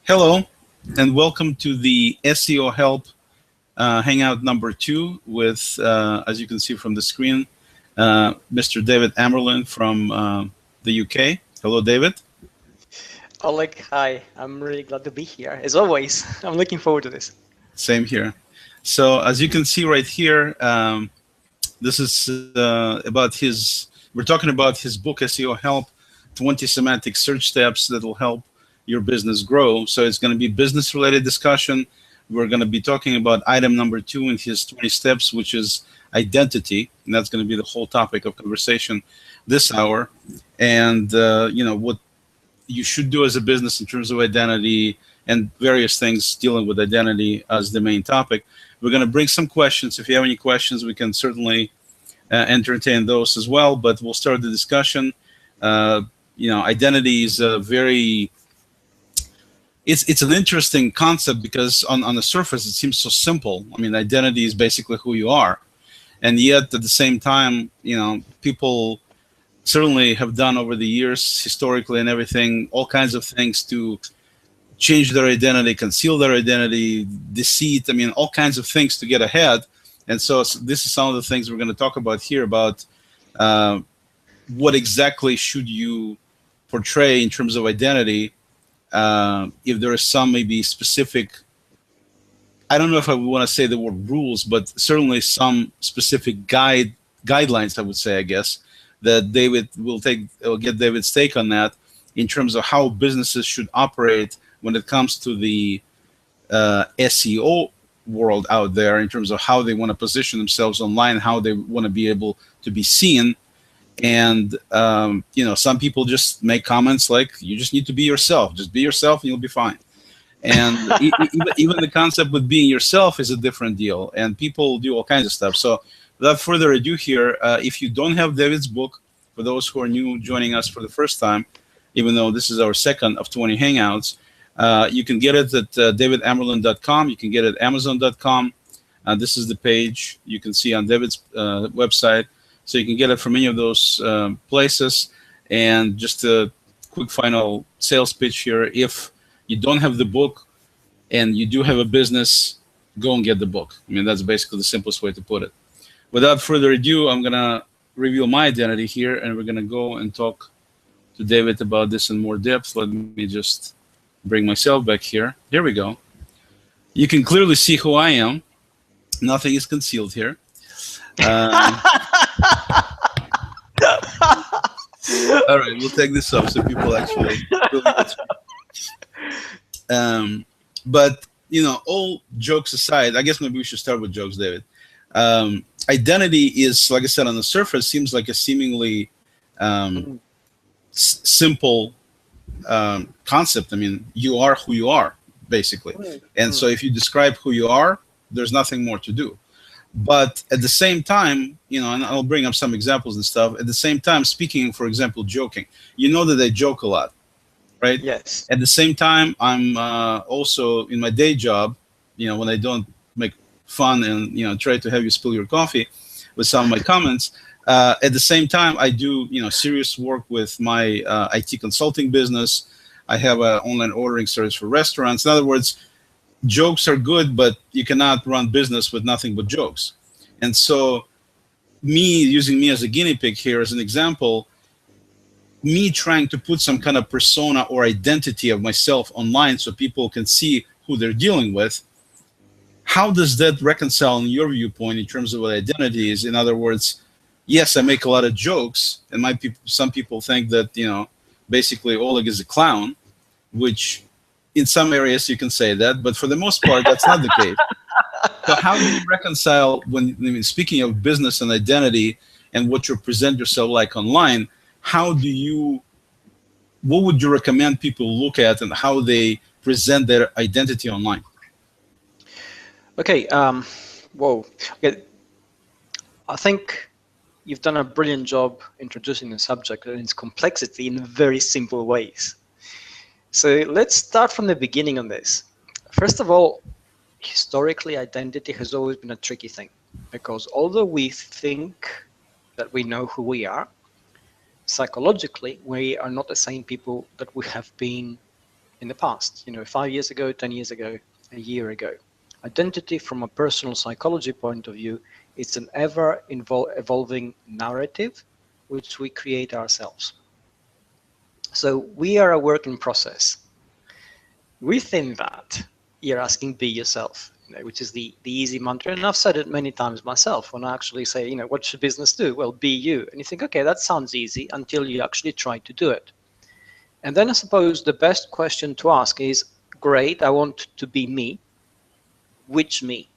Hello, and welcome to the SEO Help Hangout number 2 with, as you can see from the screen, Mr. David Amerland from the UK. Hello, David. Oleg, hi. I'm really glad to be here. As always, I'm looking forward to this. Same here. So as you can see right here, this is about we're talking about his book, SEO Help, 20 Semantic Search Steps that will help your business grow. So it's going to be business-related discussion. We're going to be talking about item number 2 in his 20 steps, which is identity. And that's going to be the whole topic of conversation this hour. And, what you should do as a business in terms of identity and various things dealing with identity as the main topic. We're going to bring some questions. If you have any questions, we can certainly entertain those as well, but we'll start the discussion. Identity is a very, it's an interesting concept because on the surface, it seems so simple. I mean, identity is basically who you are. And yet at the same time, people certainly have done over the years, historically and everything, all kinds of things to change their identity, conceal their identity, deceit, all kinds of things to get ahead. And so this is some of the things we're going to talk about here about what exactly should you portray in terms of identity. If there is some maybe specific, I don't know if I would want to say the word rules, but certainly some specific guidelines, I would say, I guess, that David will get David's take on that in terms of how businesses should operate when it comes to the SEO world out there, in terms of how they want to position themselves online, how they want to be able to be seen. And, some people just make comments like, you just need to be yourself. Just be yourself and you'll be fine. And even the concept with being yourself is a different deal. And people do all kinds of stuff. So without further ado here, if you don't have David's book, for those who are new joining us for the first time, even though this is our second of 20 Hangouts, you can get it at davidamerland.com. You can get it at amazon.com. This is the page you can see on David's website. So you can get it from any of those places. And just a quick final sales pitch here. If you don't have the book and you do have a business, go and get the book. That's basically the simplest way to put it. Without further ado, I'm going to reveal my identity here, and we're going to go and talk to David about this in more depth. Let me just bring myself back here. Here we go. You can clearly see who I am. Nothing is concealed here. All right, we'll take this off so people actually but all jokes aside, I guess maybe we should start with jokes, David. Identity is, like I said, on the surface seems like a seemingly simple concept. You are who you are, basically. And so if you describe who you are, there's nothing more to do. But at the same time, and I'll bring up some examples and stuff. At the same time, speaking, for example, joking, that I joke a lot, right? Yes. At the same time, I'm also in my day job, when I don't make fun and, try to have you spill your coffee with some of my comments. At the same time, I do, serious work with my IT consulting business. I have an online ordering service for restaurants. In other words, jokes are good, but you cannot run business with nothing but jokes. And so using me as a guinea pig here as an example, me trying to put some kind of persona or identity of myself online so people can see who they're dealing with, how does that reconcile in your viewpoint in terms of what identity is? In other words, yes, I make a lot of jokes, and some people think that, basically Oleg is a clown, which in some areas you can say that, but for the most part, that's not the case. So how do you reconcile speaking of business and identity and what you present yourself like online, what would you recommend people look at and how they present their identity online? Okay. Whoa. Okay. I think you've done a brilliant job introducing the subject and its complexity in very simple ways. So let's start from the beginning on this. First of all, historically, identity has always been a tricky thing because although we think that we know who we are, psychologically, we are not the same people that we have been in the past, 5 years ago, 10 years ago, a year ago. Identity from a personal psychology point of view is an ever evolving narrative which we create ourselves. So we are a work in process. Within that, you're asking be yourself, which is the easy mantra. And I've said it many times myself when I actually say, what should business do? Well, be you. And you think, okay, that sounds easy until you actually try to do it. And then I suppose the best question to ask is, great, I want to be me. Which me?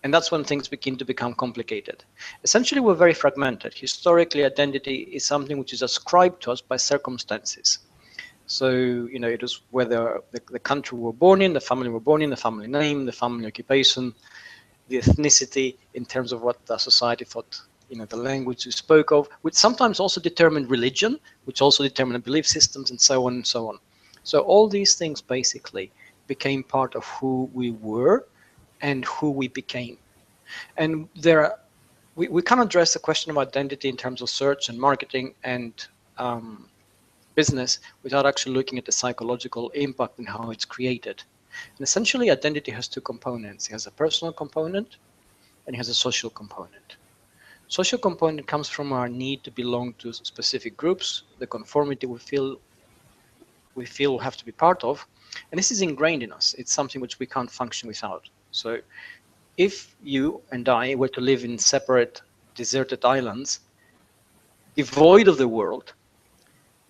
And that's when things begin to become complicated. Essentially, we're very fragmented. Historically, identity is something which is ascribed to us by circumstances. So, it is whether the country we're born in, the family we're born in, the family name, the family occupation, the ethnicity in terms of what the society thought, the language we spoke of, which sometimes also determined religion, which also determined belief systems, and so on and so on. So all these things basically became part of who we were and who we became. And we can address the question of identity in terms of search and marketing and business without actually looking at the psychological impact and how it's created. And essentially, identity has two components. It has a personal component and it has a social component. Social component comes from our need to belong to specific groups, the conformity we feel we have to be part of, and this is ingrained in us. It's something which we can't function without. So if you and I were to live in separate deserted islands, devoid of the world,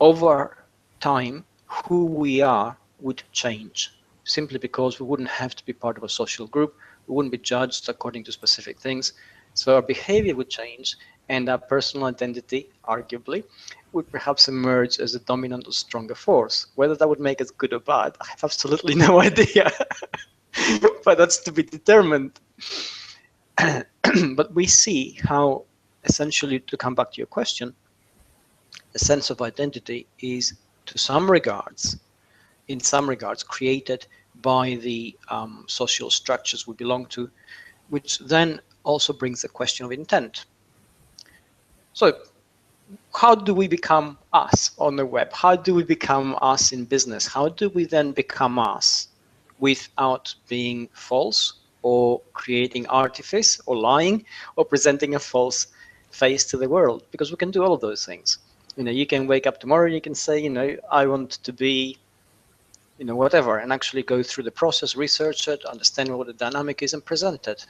over time, who we are would change, simply because we wouldn't have to be part of a social group. We wouldn't be judged according to specific things. So our behavior would change, and our personal identity, arguably, would perhaps emerge as a dominant or stronger force. Whether that would make us good or bad, I have absolutely no idea. But that's to be determined. But we see how, essentially, to come back to your question, the sense of identity is, in some regards, created by the social structures we belong to, which then also brings the question of intent. So how do we become us on the web? How do we become us in business? How do we then become us without being false or creating artifice or lying or presenting a false face to the world? Because we can do all of those things. You can wake up tomorrow, you can say, I want to be, whatever, and actually go through the process, research it, understand what the dynamic is, and present it.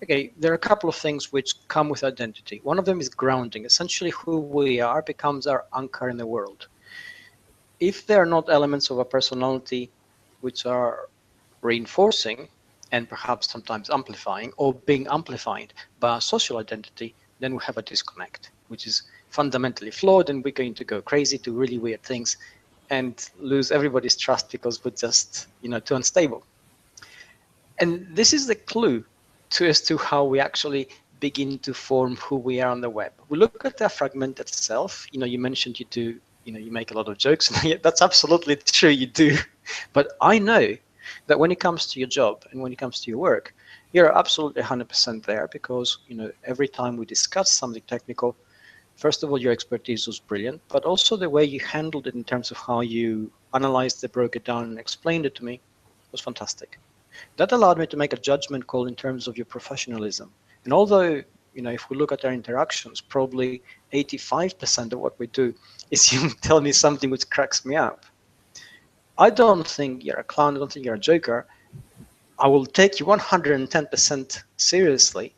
Okay, there are a couple of things which come with identity. One of them is grounding. Essentially, who we are becomes our anchor in the world. If there are not elements of a personality which are reinforcing and perhaps sometimes amplifying or being amplified by our social identity, then we have a disconnect, which is fundamentally flawed, and we're going to go crazy, do really weird things, and lose everybody's trust because we're just, too unstable. And this is the clue as to how we actually begin to form who we are on the web. We look at the fragmented self. You mentioned you do, you make a lot of jokes. That's absolutely true, you do. But I know that when it comes to your job and when it comes to your work, you're absolutely 100% there because, every time we discuss something technical, first of all, your expertise was brilliant, but also the way you handled it in terms of how you analyzed it, broke it down, and explained it to me was fantastic. That allowed me to make a judgment call in terms of your professionalism. And although, if we look at our interactions, probably 85% of what we do is you tell me something which cracks me up. I don't think you're a clown, I don't think you're a joker. I will take you 110% seriously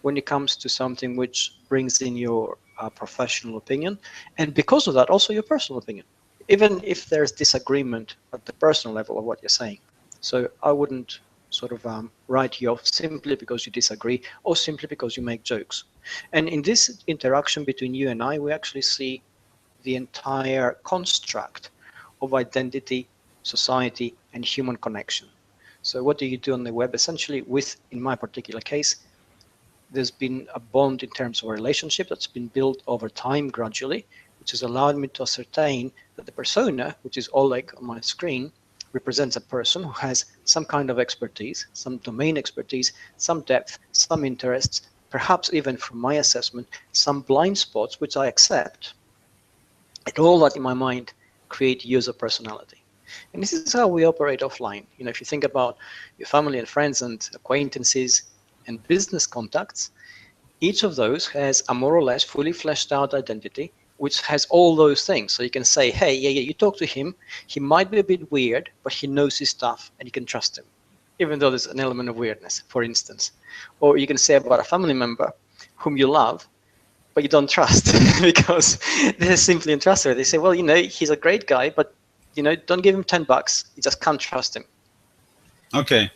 when it comes to something which brings in your professional opinion, and because of that, also your personal opinion, even if there's disagreement at the personal level of what you're saying. So I wouldn't sort of write you off simply because you disagree or simply because you make jokes. And in this interaction between you and I, we actually see the entire construct of identity, society, and human connection. So what do you do on the web? Essentially, in my particular case, there's been a bond in terms of a relationship that's been built over time gradually, which has allowed me to ascertain that the persona, which is Oleg on my screen, represents a person who has some kind of expertise, some domain expertise, some depth, some interests, perhaps even from my assessment, some blind spots, which I accept. And all that in my mind create user personality. And this is how we operate offline. If you think about your family and friends and acquaintances and business contacts, each of those has a more or less fully fleshed out identity, which has all those things. So you can say, hey, yeah, you talk to him. He might be a bit weird, but he knows his stuff and you can trust him, even though there's an element of weirdness, for instance. Or you can say about a family member whom you love, but you don't trust because they're simply untrustworthy. They say, well, he's a great guy, but, don't give him $10. You just can't trust him. Okay.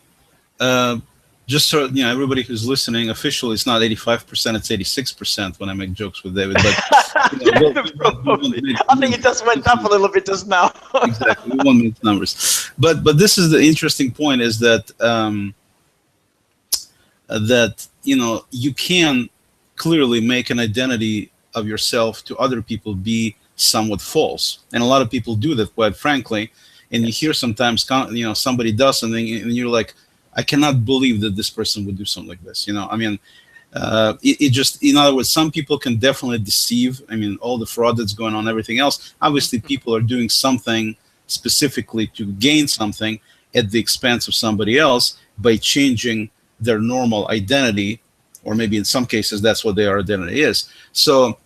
Just so everybody who's listening, officially it's not 85%, it's 86% when I make jokes with David. But I think it just went up a little bit just now. Exactly, we won't make numbers. But this is the interesting point: is that you can clearly make an identity of yourself to other people be somewhat false, and a lot of people do that, quite frankly. And you hear sometimes, somebody does something, and you're like, I cannot believe that this person would do something like this. I mean, it just, in other words, some people can definitely deceive. I mean, all the fraud that's going on, everything else. Obviously, people are doing something specifically to gain something at the expense of somebody else by changing their normal identity, or maybe in some cases that's what their identity is. So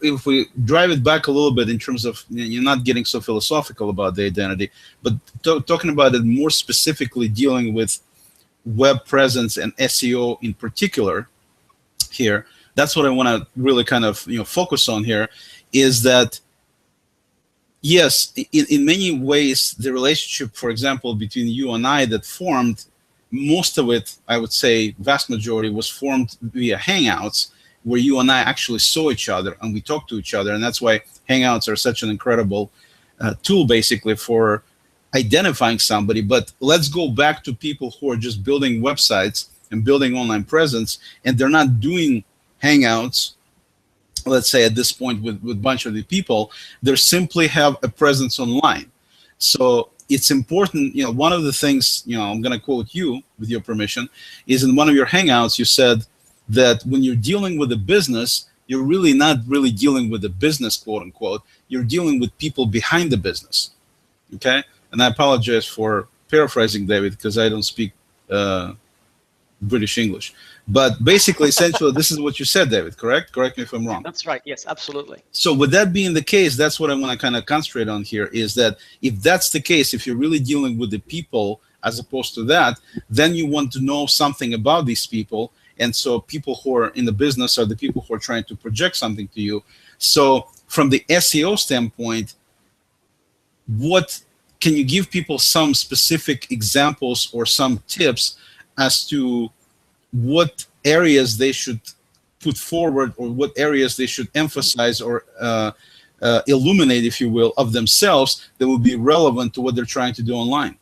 if we drive it back a little bit in terms of, you're not getting so philosophical about the identity, but talking about it more specifically, dealing with web presence and SEO in particular here, that's what I want to really kind of focus on here, is that yes, in many ways the relationship, for example, between you and I that formed, most of it, I would say vast majority, was formed via Hangouts, where you and I actually saw each other and we talked to each other. And that's why Hangouts are such an incredible tool basically for identifying somebody. But let's go back to people who are just building websites and building online presence, and they're not doing Hangouts, let's say at this point with a bunch of the people. They simply have a presence online. So it's important, one of the things, I'm going to quote you with your permission, is in one of your Hangouts you said that when you're dealing with a business, you're really not really dealing with the business, quote unquote. You're dealing with people behind the business. Okay? And I apologize for paraphrasing David, because I don't speak British English. But basically, essentially, this is what you said, David, correct? Correct me if I'm wrong. That's right. Yes, absolutely. So with that being the case, that's what I want to kind of concentrate on here, is that if that's the case, if you're really dealing with the people as opposed to that, then you want to know something about these people. And so people who are in the business are the people who are trying to project something to you. So from the SEO standpoint, what can you give people some specific examples or some tips as to what areas they should put forward, or what areas they should emphasize or illuminate, if you will, of themselves that will be relevant to what they're trying to do online?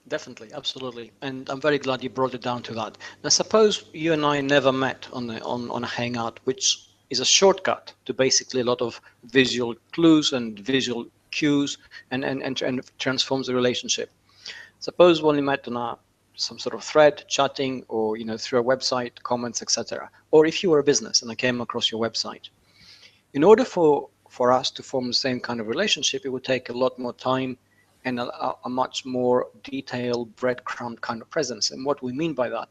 Definitely, absolutely, and I'm very glad you brought it down to that. Now, suppose you and I never met on a Hangout, which is a shortcut to basically a lot of visual clues and visual cues, and transforms the relationship. Suppose we only met on some sort of thread, chatting, or through a website, comments, etc. Or if you were a business and I came across your website, in order for us to form the same kind of relationship, it would take a lot more time and a much more detailed breadcrumb kind of presence. And what we mean by that,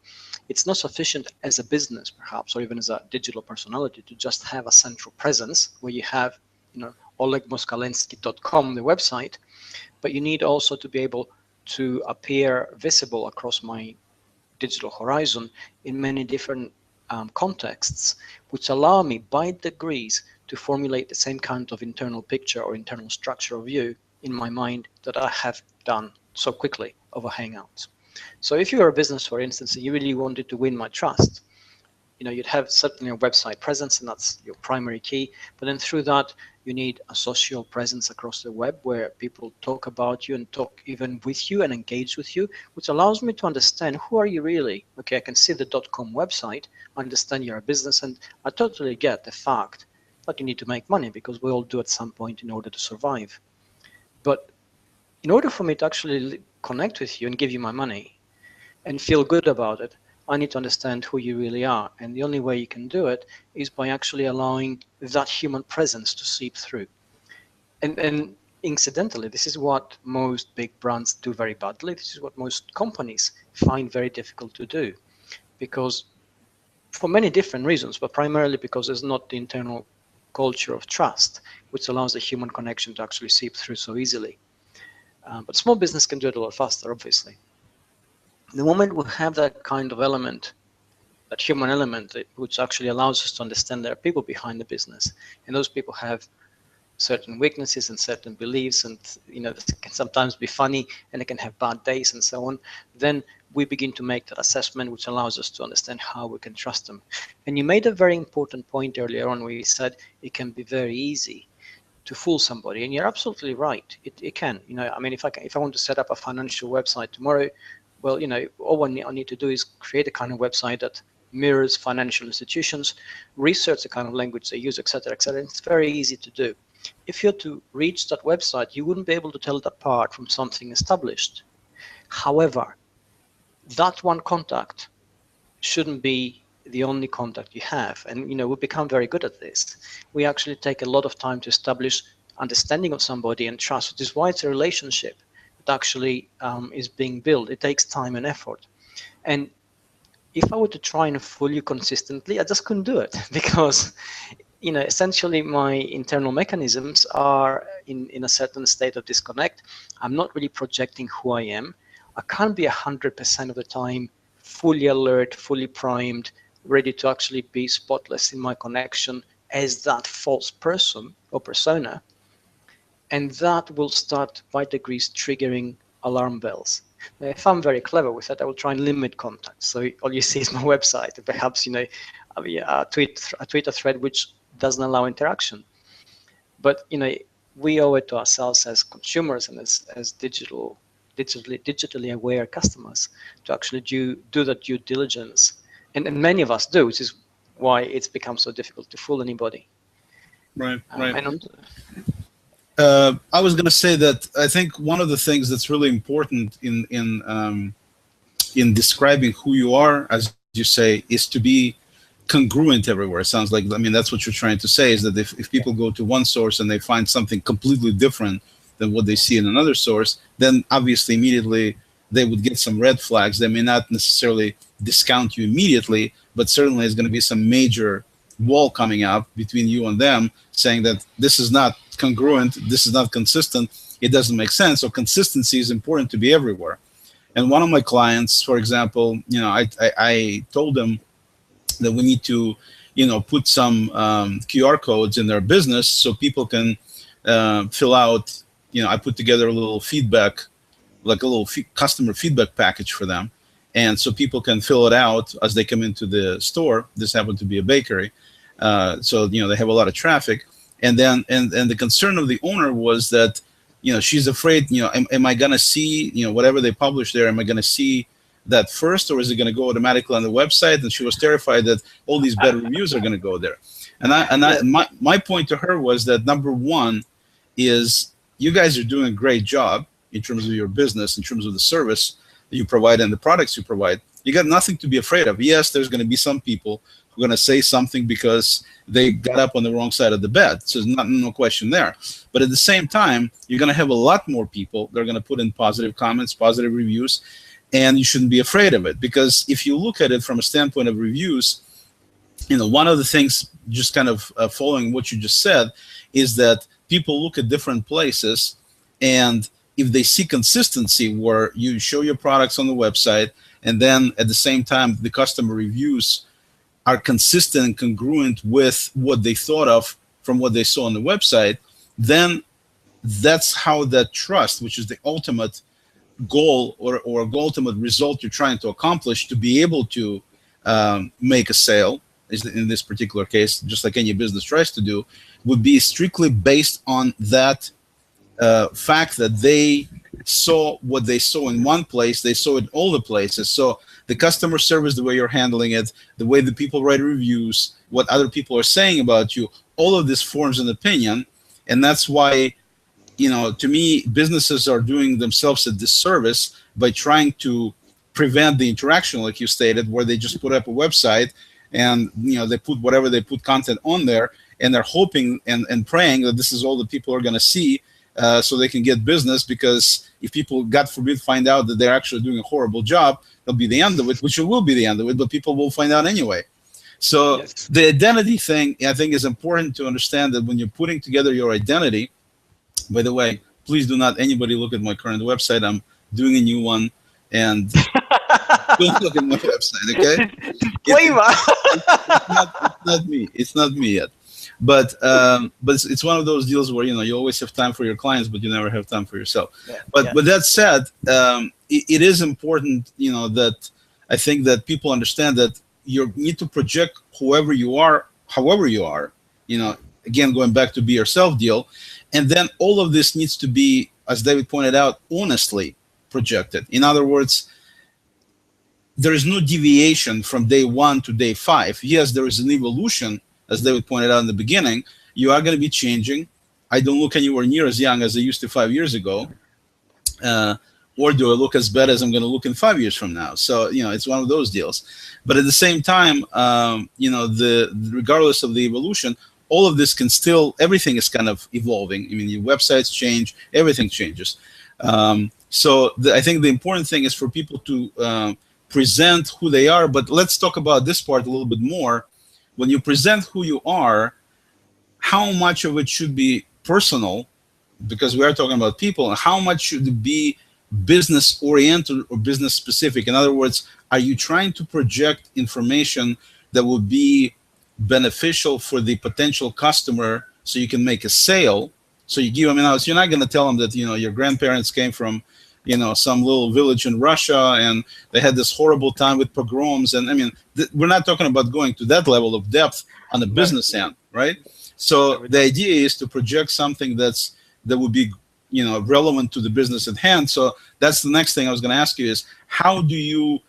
it's not sufficient as a business, perhaps, or even as a digital personality, to just have a central presence where you have, olegmoskalensky.com, the website, but you need also to be able to appear visible across my digital horizon in many different contexts, which allow me by degrees to formulate the same kind of internal picture or internal structure of you in my mind that I have done so quickly over Hangouts. So if you are a business, for instance, and you really wanted to win my trust, you'd have certainly a website presence, and that's your primary key. But then through that, you need a social presence across the web where people talk about you and talk even with you and engage with you, which allows me to understand, who are you really? Okay, I can see the .com website, I understand you're a business, and I totally get the fact that you need to make money, because we all do at some point in order to survive. But in order for me to actually connect with you and give you my money and feel good about it, I need to understand who you really are. And the only way you can do it is by actually allowing that human presence to seep through. And incidentally, this is what most big brands do very badly. This is what most companies find very difficult to do, because for many different reasons, but primarily because there's not the internal culture of trust, which allows the human connection to actually seep through so easily. But small business can do it a lot faster, obviously. The moment we have that kind of element, that human element, which actually allows us to understand there are people behind the business, and those people have certain weaknesses and certain beliefs, and it can sometimes be funny, and it can have bad days and so on, then we begin to make that assessment, which allows us to understand how we can trust them. And you made a very important point earlier on where you said it can be very easy to fool somebody, and you're absolutely right. It can. I mean, if I want to set up a financial website tomorrow, well, all I need to do is create a kind of website that mirrors financial institutions, research the kind of language they use, etc., etc. It's very easy to do. If you're to reach that website, you wouldn't be able to tell it apart from something established. However, that one contact shouldn't be the only contact you have. And we've become very good at this. We actually take a lot of time to establish understanding of somebody and trust, which is why it's a relationship that actually is being built. It takes time and effort. And if I were to try and fool you consistently, I just couldn't do it because essentially my internal mechanisms are in a certain state of disconnect. I'm not really projecting who I am. I can't be 100% of the time fully alert, fully primed, ready to actually be spotless in my connection as that false person or persona. And that will start by degrees triggering alarm bells. Now, if I'm very clever with it, I will try and limit contacts. So all you see is my website, perhaps a Twitter thread which doesn't allow interaction. But we owe it to ourselves as consumers and as digitally aware customers to actually do that due diligence, and many of us do, which is why it's become so difficult to fool anybody. Right. And I was going to say that I think one of the things that's really important in describing who you are, as you say, is to be congruent everywhere. It sounds like, I mean, that's what you're trying to say, is that if people go to one source and they find something completely different than what they see in another source, then obviously immediately they would get some red flags. They may not necessarily discount you immediately, but certainly there's going to be some major wall coming up between you and them, saying that this is not congruent, this is not consistent, it doesn't make sense. So consistency is important to be everywhere. And one of my clients, for example, I told them that we need to, put some QR codes in their business so people can fill out. I put together a little feedback, like a little customer feedback package for them, and so people can fill it out as they come into the store. This happened to be a bakery, so they have a lot of traffic. And then and the concern of the owner was that she's afraid, am I gonna see whatever they publish there? Am I gonna see that first, or is it going to go automatically on the website? And she was terrified that all these bad reviews are going to go there. And my point to her was that, number one is, you guys are doing a great job in terms of your business, in terms of the service that you provide and the products you provide. You got nothing to be afraid of. Yes, there's going to be some people who are going to say something because they got up on the wrong side of the bed. So there's no question there. But at the same time, you're going to have a lot more people that are going to put in positive comments, positive reviews. And you shouldn't be afraid of it, because if you look at it from a standpoint of reviews, one of the things, just kind of following what you just said, is that people look at different places, and if they see consistency where you show your products on the website, and then at the same time the customer reviews are consistent and congruent with what they thought of from what they saw on the website, then that's how that trust, which is the ultimate goal or ultimate result you're trying to accomplish, to be able to make a sale, in this particular case, just like any business tries to do, would be strictly based on that fact that they saw what they saw in one place, they saw it in all the places. So the customer service, the way you're handling it, the way the people write reviews, what other people are saying about you, all of this forms an opinion. And that's why, to me, businesses are doing themselves a disservice by trying to prevent the interaction, like you stated, where they just put up a website and they put whatever they put content on there, and they're hoping and praying that this is all the people are going to see, so they can get business, because if people, God forbid, find out that they're actually doing a horrible job, that'll be the end of it, which it will be the end of it, but people will find out anyway. So Yes. the identity thing, I think, is important to understand that when you're putting together your identity. By the way, please do not anybody look at my current website. I'm doing a new one, and don't look at my website, okay? Disclaimer. It's not me. It's not me yet. But it's one of those deals where, you know, you always have time for your clients, but you never have time for yourself. Yeah, But yeah. with that said, it is important, you know, that I think that people understand that you need to project whoever you are, however you are, you know, again, going back to be yourself deal. And then all of this needs to be, as David pointed out, honestly projected. In other words, there is no deviation from day 1 to day 5. Yes, there is an evolution, as David pointed out in the beginning. You are going to be changing. I don't look anywhere near as young as I used to 5 years ago. Or do I look as bad as I'm going to look in 5 years from now? So, you know, it's one of those deals. But at the same time, you know, regardless of the evolution, all of this can still, everything is kind of evolving. I mean, your websites change, everything changes. So I think the important thing is for people to present who they are. But let's talk about this part a little bit more. When you present who you are, how much of it should be personal, because we are talking about people, and how much should it be business oriented or business specific? In other words, are you trying to project information that will be beneficial for the potential customer so you can make a sale? So you give them an out. So you're not going to tell them that, you know, your grandparents came from, you know, some little village in Russia and they had this horrible time with pogroms. And I mean, we're not talking about going to that level of depth on the business end, right? So the idea is to project something that would be, you know, relevant to the business at hand. So that's the next thing I was going to ask you is, how do you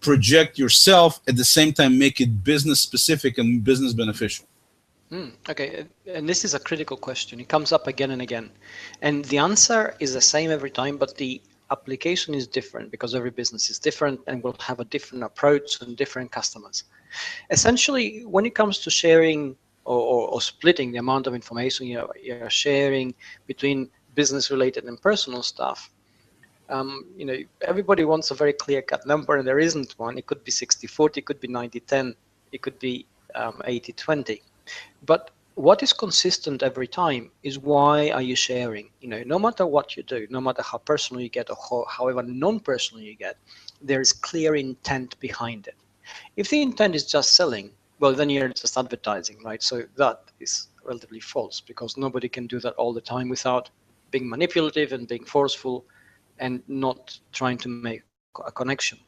project yourself at the same time make it business specific and business beneficial? Okay, and this is a critical question. It comes up again and again. And the answer is the same every time, but the application is different because every business is different and will have a different approach and different customers. Essentially, when it comes to sharing or splitting the amount of information you're sharing between business related and personal stuff, you know, everybody wants a very clear-cut number, and there isn't one. It could be 60-40, it could be 90-10, it could be 80-20. But what is consistent every time is, why are you sharing? You know, no matter what you do, no matter how personal you get or however non-personal you get, there is clear intent behind it. If the intent is just selling, well, then you're just advertising, right? So that is relatively false, because nobody can do that all the time without being manipulative and being forceful and not trying to make a connection.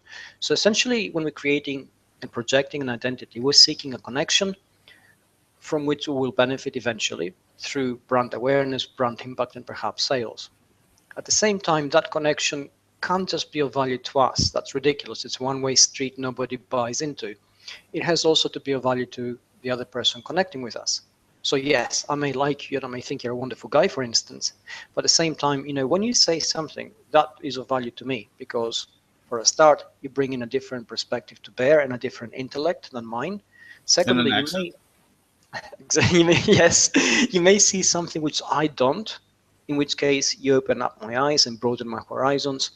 So essentially, when we're creating and projecting an identity, we're seeking a connection from which we will benefit eventually through brand awareness, brand impact, and perhaps sales. At the same time, that connection can't just be of value to us. That's ridiculous. It's a one-way street nobody buys into. It has also to be of value to the other person connecting with us. So yes, I may like you and I may think you're a wonderful guy, for instance, but at the same time, you know, when you say something, that is of value to me, because for a start, you bring in a different perspective to bear and a different intellect than mine. Secondly, yes, you may see something which I don't, in which case you open up my eyes and broaden my horizons.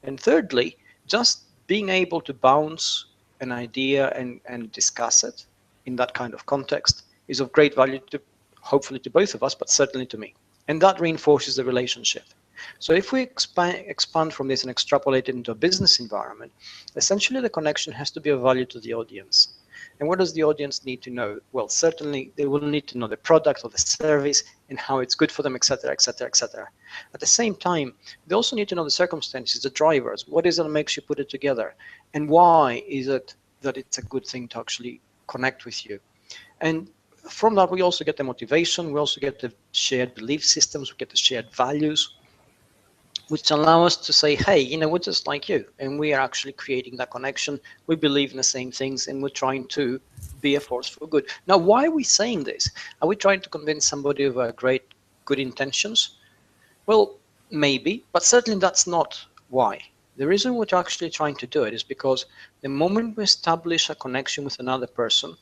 And thirdly, just being able to bounce an idea and discuss it in that kind of context is of great value to, hopefully, to both of us, but certainly to me. And that reinforces the relationship. So if we expand from this and extrapolate it into a business environment, essentially the connection has to be of value to the audience. And what does the audience need to know? Well, certainly they will need to know the product or the service and how it's good for them, etc., etc., etc. At the same time, they also need to know the circumstances, the drivers. What is it that makes you put it together? And why is it that it's a good thing to actually connect with you? And from that, we also get the motivation. We also get the shared belief systems. We get the shared values, which allow us to say, hey, you know, we're just like you, and we are actually creating that connection. We believe in the same things, and we're trying to be a force for good. Now, why are we saying this? Are we trying to convince somebody of our great good intentions? Well, maybe, but certainly that's not why. The reason we're actually trying to do it is because the moment we establish a connection with another person,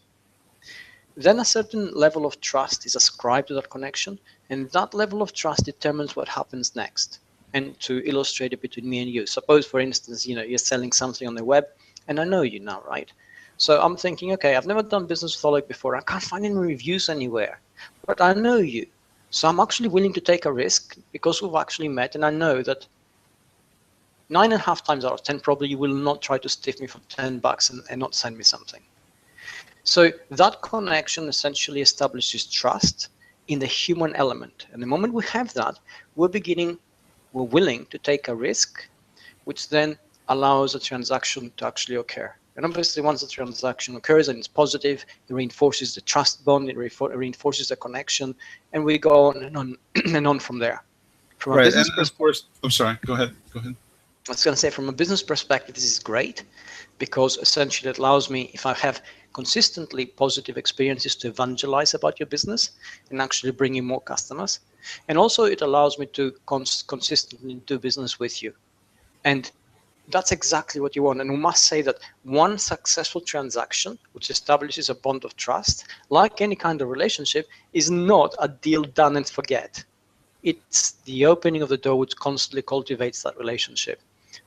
then a certain level of trust is ascribed to that connection, and that level of trust determines what happens next. And to illustrate it between me and you, suppose, for instance, you're selling something on the web, and I know you now, right? So I'm thinking, okay, I've never done business with Oleg before. I can't find any reviews anywhere, but I know you. So I'm actually willing to take a risk because we've actually met, and I know that 9.5 times out of 10, probably you will not try to stiff me for $10 and not send me something. So that connection essentially establishes trust in the human element. And the moment we have that, we're willing to take a risk, which then allows a transaction to actually occur. And obviously, once the transaction occurs and it's positive, it reinforces the trust bond, it reinforces the connection, and we go on and on and on from there. From right, and of course, I'm sorry, go ahead. I was going to say, from a business perspective, this is great because essentially it allows me, if I have consistently positive experiences, to evangelize about your business and actually bring in more customers. And also it allows me to consistently do business with you. And that's exactly what you want. And we must say that one successful transaction, which establishes a bond of trust, like any kind of relationship, is not a deal done and forget. It's the opening of the door which constantly cultivates that relationship.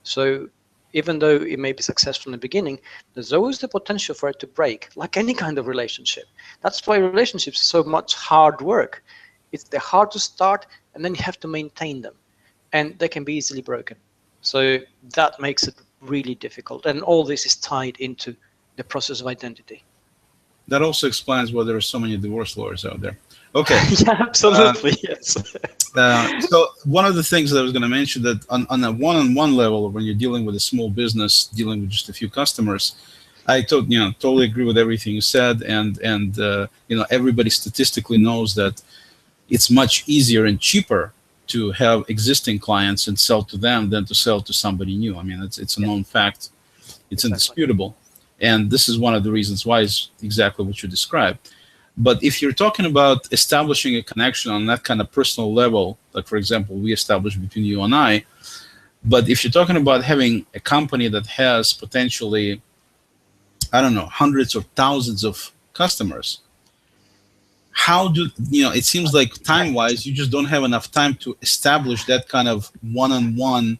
So even though it may be successful in the beginning, there's always the potential for it to break, like any kind of relationship. That's why relationships are so much hard work. They're hard to start, and then you have to maintain them, and they can be easily broken. So that makes it really difficult, and all this is tied into the process of identity. That also explains why there are so many divorce lawyers out there. Okay. Yeah, absolutely, yes. So one of the things that I was going to mention, that on a one-on-one level, when you're dealing with a small business, dealing with just a few customers, I totally agree with everything you said, and everybody statistically knows that it's much easier and cheaper to have existing clients and sell to them than to sell to somebody new. I mean, it's a known fact. It's indisputable. And this is one of the reasons why is exactly what you described. But if you're talking about establishing a connection on that kind of personal level, like, for example, we established between you and I, but if you're talking about having a company that has potentially, I don't know, hundreds or thousands of customers, how do, it seems like time-wise, you just don't have enough time to establish that kind of one-on-one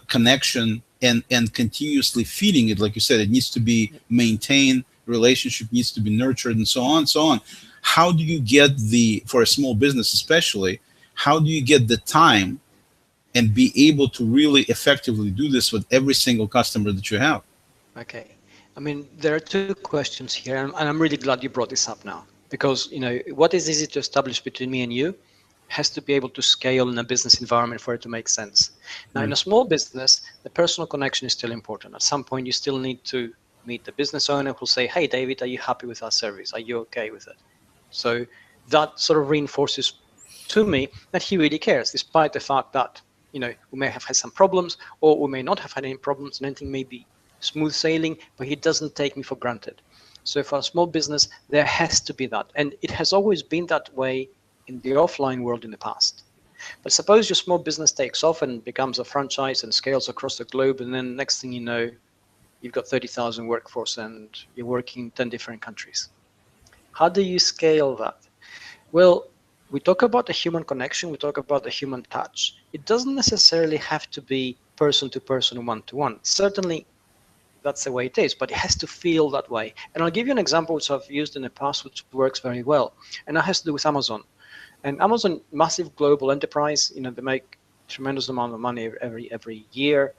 connection and continuously feeding it. Like you said, it needs to be maintained, relationship needs to be nurtured, and so on and so on. How do you get for a small business especially, how do you get the time and be able to really effectively do this with every single customer that you have? Okay. I mean, there are two questions here, and I'm really glad you brought this up now, because what is easy to establish between me and you has to be able to scale in a business environment for it to make sense. Now, in a small business, the personal connection is still important. At some point, you still need to meet the business owner who'll say, hey, David, are you happy with our service? Are you okay with it? So that sort of reinforces to me that he really cares, despite the fact that, we may have had some problems, or we may not have had any problems, and anything may be smooth sailing, but he doesn't take me for granted. So for a small business, there has to be that. And it has always been that way in the offline world in the past. But suppose your small business takes off and becomes a franchise and scales across the globe, and then next thing you know, you've got 30,000 workforce and you're working in 10 different countries. How do you scale that? Well, we talk about the human connection, we talk about the human touch. It doesn't necessarily have to be person to person, one-to-one. Certainly, that's the way it is, but it has to feel that way. And I'll give you an example which I've used in the past, which works very well. And that has to do with Amazon. And Amazon, massive global enterprise, they make tremendous amount of money every year,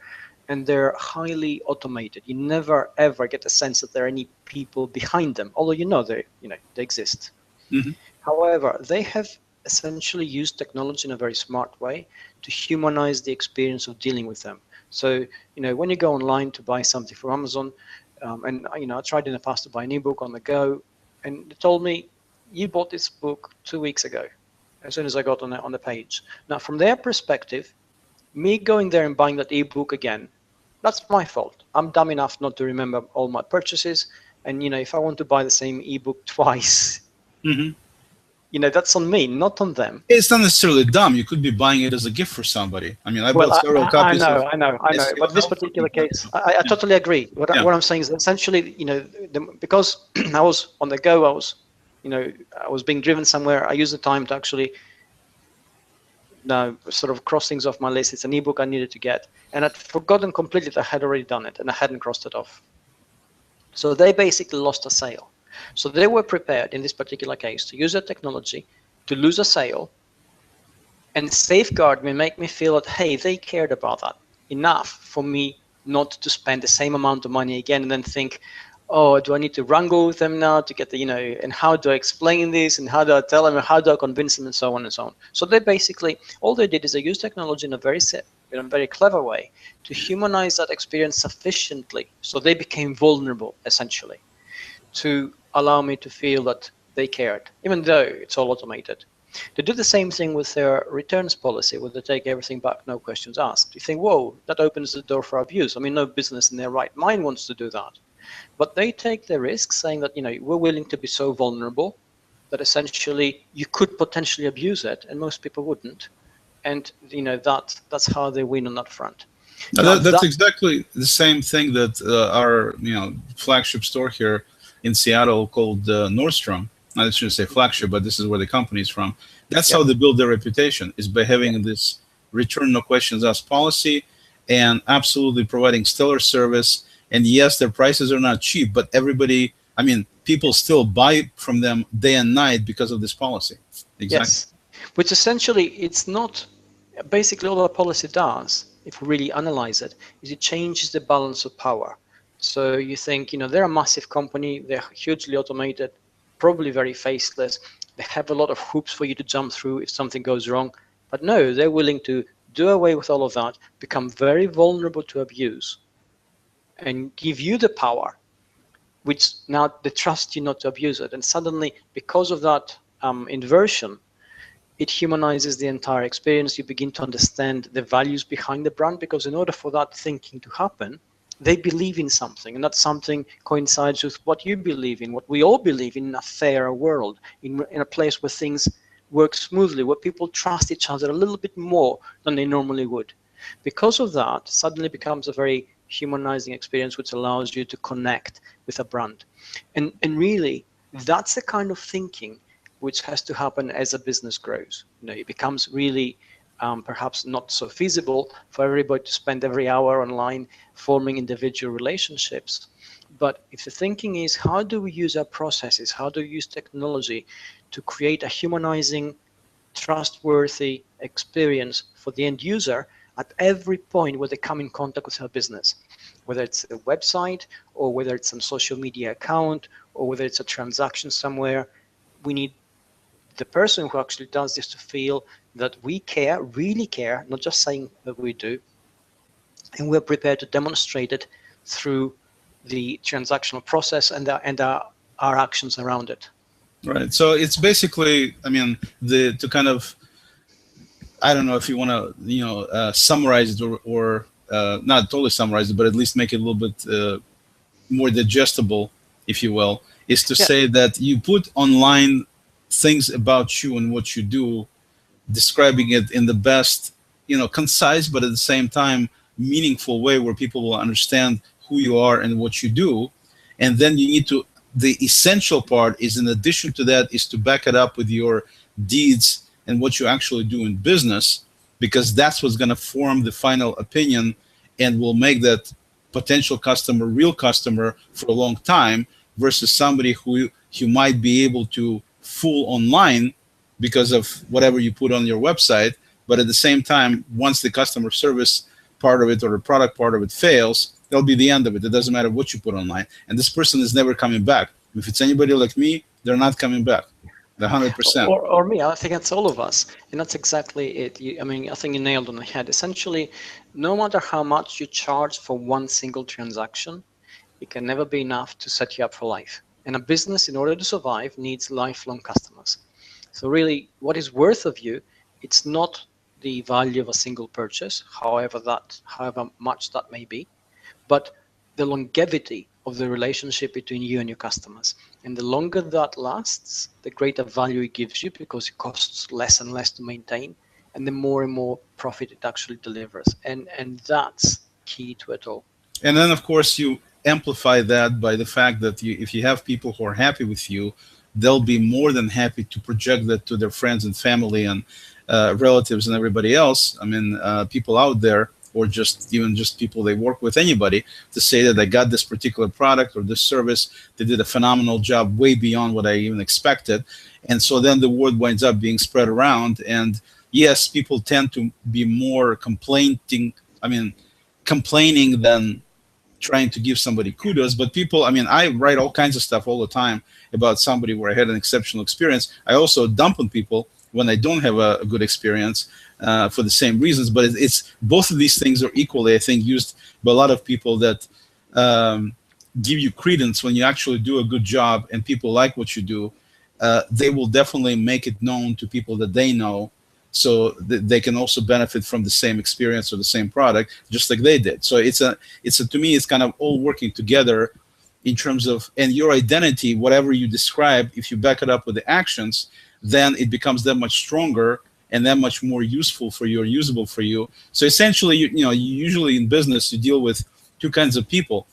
and they're highly automated. You never ever get a sense that there are any people behind them, although they exist. Mm-hmm. However, they have essentially used technology in a very smart way to humanize the experience of dealing with them. So, when you go online to buy something from Amazon, and I tried in the past to buy an ebook on the go, and they told me, you bought this book 2 weeks ago, as soon as I got on the page. Now, from their perspective, me going there and buying that ebook again, that's my fault. I'm dumb enough not to remember all my purchases. And, if I want to buy the same ebook twice, mm-hmm. That's on me, not on them. It's not necessarily dumb. You could be buying it as a gift for somebody. I mean, I bought several copies. I know. But this particular case, I totally agree. What I'm saying is essentially, because I was on the go, I was I was being driven somewhere. I use the time to actually sort of cross things off my list. It's an ebook I needed to get, and I'd forgotten completely that I had already done it, and I hadn't crossed it off. So they basically lost a sale. So they were prepared in this particular case to use their technology to lose a sale and safeguard me, make me feel that, hey, they cared about that enough for me not to spend the same amount of money again and then think, oh, do I need to wrangle with them now to get the, and how do I explain this, and how do I tell them, and how do I convince them, and so on and so on. So they basically, all they did is they used technology in a very clever way to humanize that experience sufficiently so they became vulnerable, essentially, to allow me to feel that they cared, even though it's all automated. They do the same thing with their returns policy, where they take everything back, no questions asked. You think, whoa, that opens the door for abuse. I mean, no business in their right mind wants to do that. But they take the risk, saying that, we're willing to be so vulnerable that essentially you could potentially abuse it, and most people wouldn't. And, that's how they win on that front. That's exactly the same thing that our, flagship store here in Seattle called Nordstrom. I shouldn't say flagship, but this is where the company is from. That's how they build their reputation, is by having this return no questions asked policy and absolutely providing stellar service. And yes, their prices are not cheap, but people still buy from them day and night because of this policy. Exactly. Yes, which essentially, it's not, basically all the policy does, if we really analyze it, is it changes the balance of power. So you think, they're a massive company, they're hugely automated, probably very faceless. They have a lot of hoops for you to jump through if something goes wrong. But no, they're willing to do away with all of that, become very vulnerable to abuse, and give you the power, which now they trust you not to abuse it. And suddenly, because of that inversion, it humanizes the entire experience. You begin to understand the values behind the brand, because in order for that thinking to happen, they believe in something, and that something coincides with what you believe in, what we all believe in a fairer world, in a place where things work smoothly, where people trust each other a little bit more than they normally would. Because of that, suddenly becomes a very humanizing experience, which allows you to connect with a brand. And really, that's the kind of thinking which has to happen as a business grows. It becomes really perhaps not so feasible for everybody to spend every hour online forming individual relationships. But if the thinking is, how do we use our processes? How do we use technology to create a humanizing, trustworthy experience for the end user at every point where they come in contact with our business, whether it's a website, or whether it's some social media account, or whether it's a transaction somewhere. We need the person who actually does this to feel that we care, really care, not just saying that we do, and we're prepared to demonstrate it through the transactional process and our actions around it. Right. So it's basically, to kind of, I don't know if you want to, summarize it or not totally summarize it, but at least make it a little bit more digestible, if you will, is to say that you put online things about you and what you do, describing it in the best, concise, but at the same time meaningful way where people will understand who you are and what you do. And then you need to, the essential part is, in addition to that, is to back it up with your deeds and what you actually do in business, because that's what's going to form the final opinion and will make that potential customer real customer for a long time, versus somebody who you might be able to fool online because of whatever you put on your website. But at the same time, once the customer service part of it or the product part of it fails, that'll be the end of it. It doesn't matter what you put online. And this person is never coming back. If it's anybody like me, they're not coming back. 100%. Or me, I think that's all of us. And that's exactly it. I think you nailed on the head. Essentially, no matter how much you charge for one single transaction, it can never be enough to set you up for life. And a business, in order to survive, needs lifelong customers. So really, what is worth of you, it's not the value of a single purchase, however much that may be, but the longevity of the relationship between you and your customers. And the longer that lasts, the greater value it gives you, because it costs less and less to maintain, and the more and more profit it actually delivers. And that's key to it all. And then, of course, you amplify that by the fact that if you have people who are happy with you, they'll be more than happy to project that to their friends and family and relatives and everybody else. I mean, people out there, or just even just people they work with, anybody, to say that I got this particular product or this service. They did a phenomenal job, way beyond what I even expected. And so then the word winds up being spread around. And yes, people tend to be more complaining than trying to give somebody kudos. But people, I mean, I write all kinds of stuff all the time about somebody where I had an exceptional experience. I also dump on people when I don't have a good experience for the same reasons. But it's both of these things are equally, I think, used by a lot of people that give you credence when you actually do a good job and people like what you do. They will definitely make it known to people that they know, so they can also benefit from the same experience or the same product, just like they did. So to me, it's kind of all working together in terms of, and your identity, whatever you describe, if you back it up with the actions, then it becomes that much stronger and that much more useful for you or usable for you. So essentially, you usually in business, you deal with two kinds of people.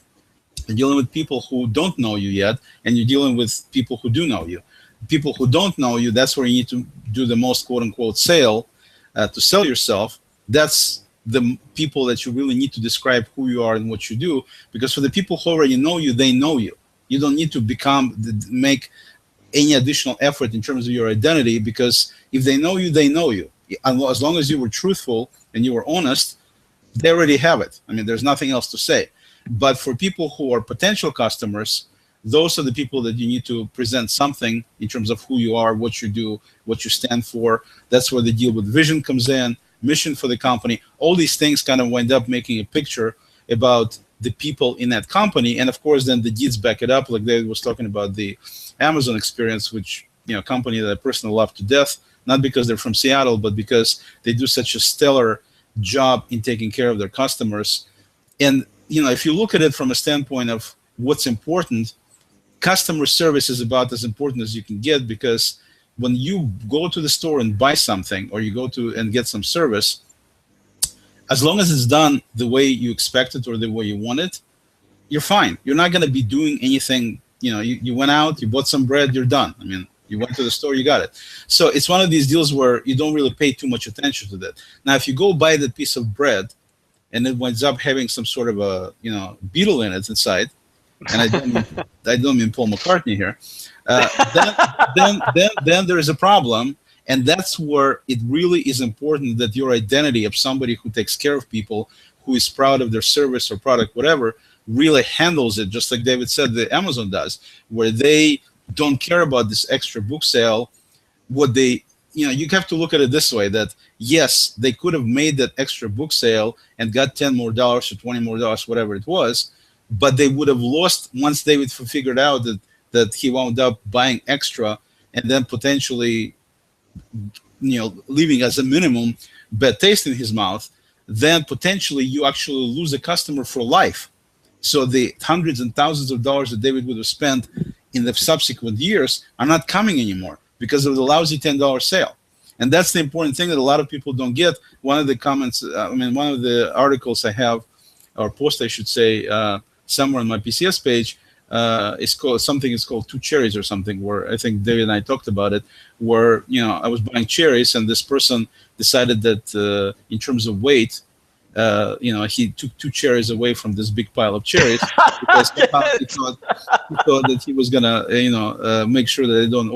You're dealing with people who don't know you yet, and you're dealing with people who do know you. People who don't know you, that's where you need to do the most quote-unquote sale, to sell yourself. That's the people that you really need to describe who you are and what you do, because for the people who already know you, they know you. You don't need to make any additional effort in terms of your identity, because if they know you, they know you. As long as you were truthful and you were honest, they already have it. I mean, there's nothing else to say. But for people who are potential customers, those are the people that you need to present something in terms of who you are, what you do, what you stand for. That's where the deal with vision comes in, mission for the company. All these things kind of wind up making a picture about the people in that company. And of course, then the deeds back it up. Like David was talking about the Amazon experience, which, company that I personally love to death, not because they're from Seattle, but because they do such a stellar job in taking care of their customers. And, if you look at it from a standpoint of what's important, customer service is about as important as you can get, because when you go to the store and buy something, or you go to and get some service, as long as it's done the way you expect it or the way you want it, you're fine. You're not going to be doing anything. You went out, you bought some bread, you're done. I mean, you went to the store, you got it. So it's one of these deals where you don't really pay too much attention to that. Now, if you go buy that piece of bread and it winds up having some sort of a beetle in it inside, and I don't mean Paul McCartney here, then there is a problem. And that's where it really is important that your identity of somebody who takes care of people, who is proud of their service or product, whatever, really handles it, just like David said that Amazon does, where they don't care about this extra book sale. What they, you have to look at it this way, that yes, they could have made that extra book sale and got $10 more or $20 more, whatever it was, but they would have lost once David figured out that he wound up buying extra and then potentially leaving as a minimum bad taste in his mouth. Then potentially you actually lose a customer for life. So the hundreds and thousands of dollars that David would have spent in the subsequent years are not coming anymore because of the lousy $10 sale. And that's the important thing that a lot of people don't get. One of the comments, one of the articles I have, or post I should say, somewhere on my PCS page, is called Two Cherries or something, where I think David and I talked about it, where I was buying cherries and this person decided that in terms of weight, he took 2 cherries away from this big pile of cherries because he thought that he was gonna make sure that they don't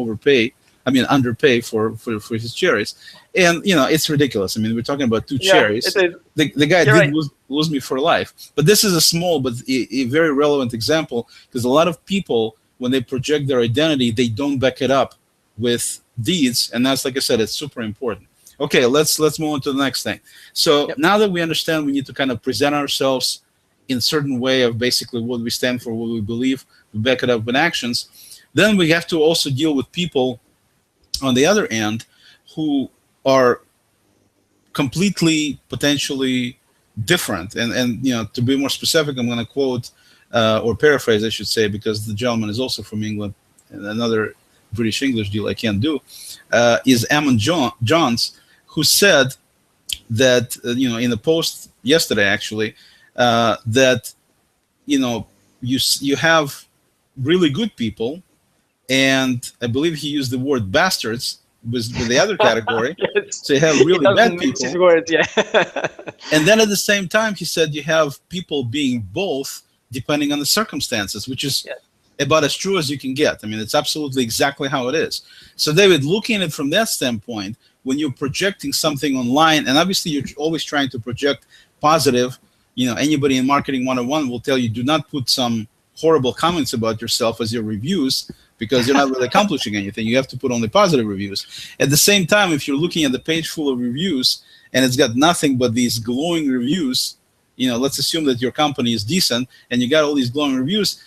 underpay for his cherries. And it's ridiculous. I mean, we're talking about 2 cherries. The guy did lose me for life. But this is a small but a very relevant example, because a lot of people, when they project their identity, they don't back it up with deeds, and that's, like I said, it's super important. Okay, let's move on to the next thing. So now that we understand, we need to kind of present ourselves in a certain way of basically what we stand for, what we believe, we back it up with actions. Then we have to also deal with people on the other end who are completely potentially different. And to be more specific, I'm going to quote or paraphrase, I should say, because the gentleman is also from England, and another British English deal I can't do, is Ammon Johns, who said that, in the post yesterday, actually, that, you have really good people and I believe he used the word bastards with the other category. Yes. So you have He really doesn't bad mince people. his words, yeah. And then at the same time, he said you have people being both depending on the circumstances, which is Yeah. about as true as you can get. I mean, it's absolutely exactly how it is. So, David, looking at it from that standpoint, when you're projecting something online, and obviously you're always trying to project positive, anybody in Marketing 101 will tell you do not put some horrible comments about yourself as your reviews because you're not really accomplishing anything. You have to put only positive reviews. At the same time, if you're looking at the page full of reviews and it's got nothing but these glowing reviews, let's assume that your company is decent and you got all these glowing reviews.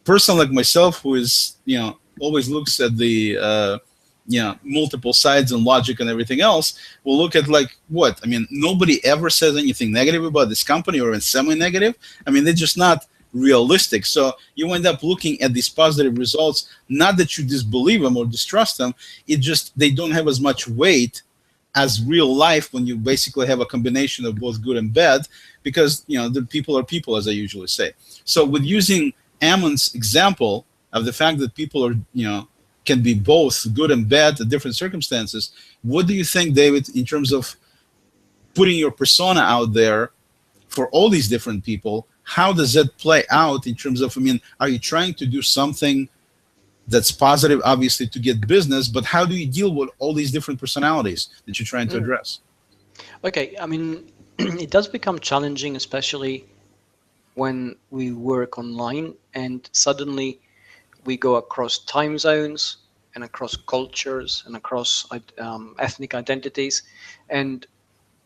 Person like myself, who is always looks at the multiple sides and logic and everything else, will look at like what? I mean, nobody ever says anything negative about this company or semi-negative. I mean, they're just not realistic. So you end up looking at these positive results, not that you disbelieve them or distrust them. It just they don't have as much weight as real life when you basically have a combination of both good and bad, because the people are people, as I usually say. So with using Amon's example of the fact that people are can be both good and bad at different circumstances, what do you think, David, in terms of putting your persona out there for all these different people? How does that play out in terms of, I mean, are you trying to do something that's positive, obviously, to get business, but how do you deal with all these different personalities that you're trying to address? Okay, I mean, it does become challenging, especially when we work online and suddenly we go across time zones and across cultures and across ethnic identities. And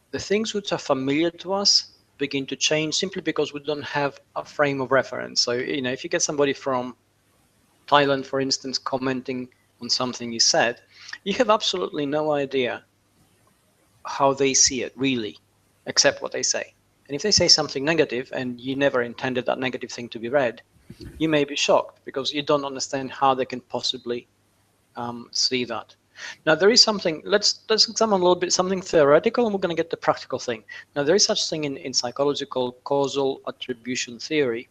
the things which are familiar to us begin to change simply because we don't have a frame of reference. So, if you get somebody from Thailand, for instance, commenting on something you said, you have absolutely no idea how they see it really, except what they say. And if they say something negative and you never intended that negative thing to be read, you may be shocked because you don't understand how they can possibly see that. Now there is something, let's examine a little bit something theoretical and we're going to get the practical thing. Now there is such thing in psychology called causal attribution theory,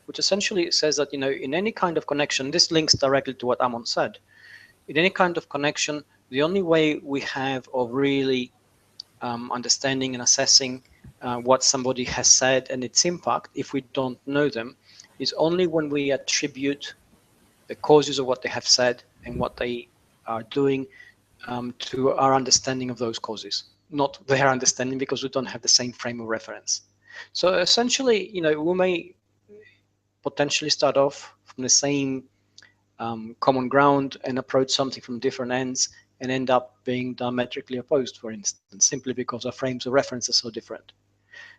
which essentially says that, in any kind of connection, this links directly to what Amon said. In any kind of connection, the only way we have of really understanding and assessing what somebody has said and its impact, if we don't know them, is only when we attribute the causes of what they have said and what they are doing to our understanding of those causes, not their understanding, because we don't have the same frame of reference. So essentially, we may potentially start off from the same common ground and approach something from different ends and end up being diametrically opposed, for instance, simply because our frames of reference are so different.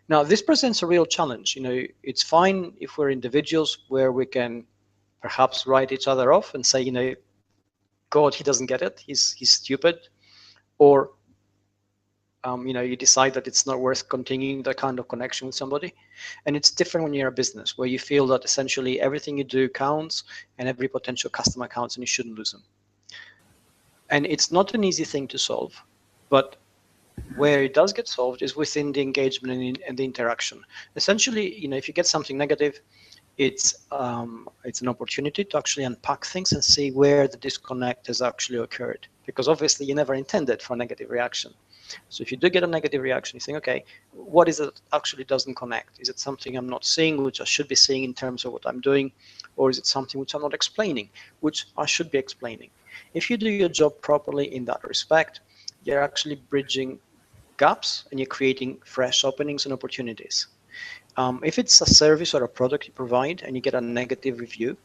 Now, this presents a real challenge. It's fine if we're individuals where we can perhaps write each other off and say, God, he doesn't get it. He's stupid. Or, you decide that it's not worth continuing that kind of connection with somebody. And it's different when you're a business where you feel that essentially everything you do counts and every potential customer counts and you shouldn't lose them. And it's not an easy thing to solve, but where it does get solved is within the engagement and the interaction. Essentially, if you get something negative, it's an opportunity to actually unpack things and see where the disconnect has actually occurred, because obviously you never intended for a negative reaction. So if you do get a negative reaction, you think, okay, what is it that actually doesn't connect? Is it something I'm not seeing, which I should be seeing in terms of what I'm doing? Or is it something which I'm not explaining, which I should be explaining? If you do your job properly in that respect, you're actually bridging gaps and you're creating fresh openings and opportunities. If it's a service or a product you provide and you get a negative review,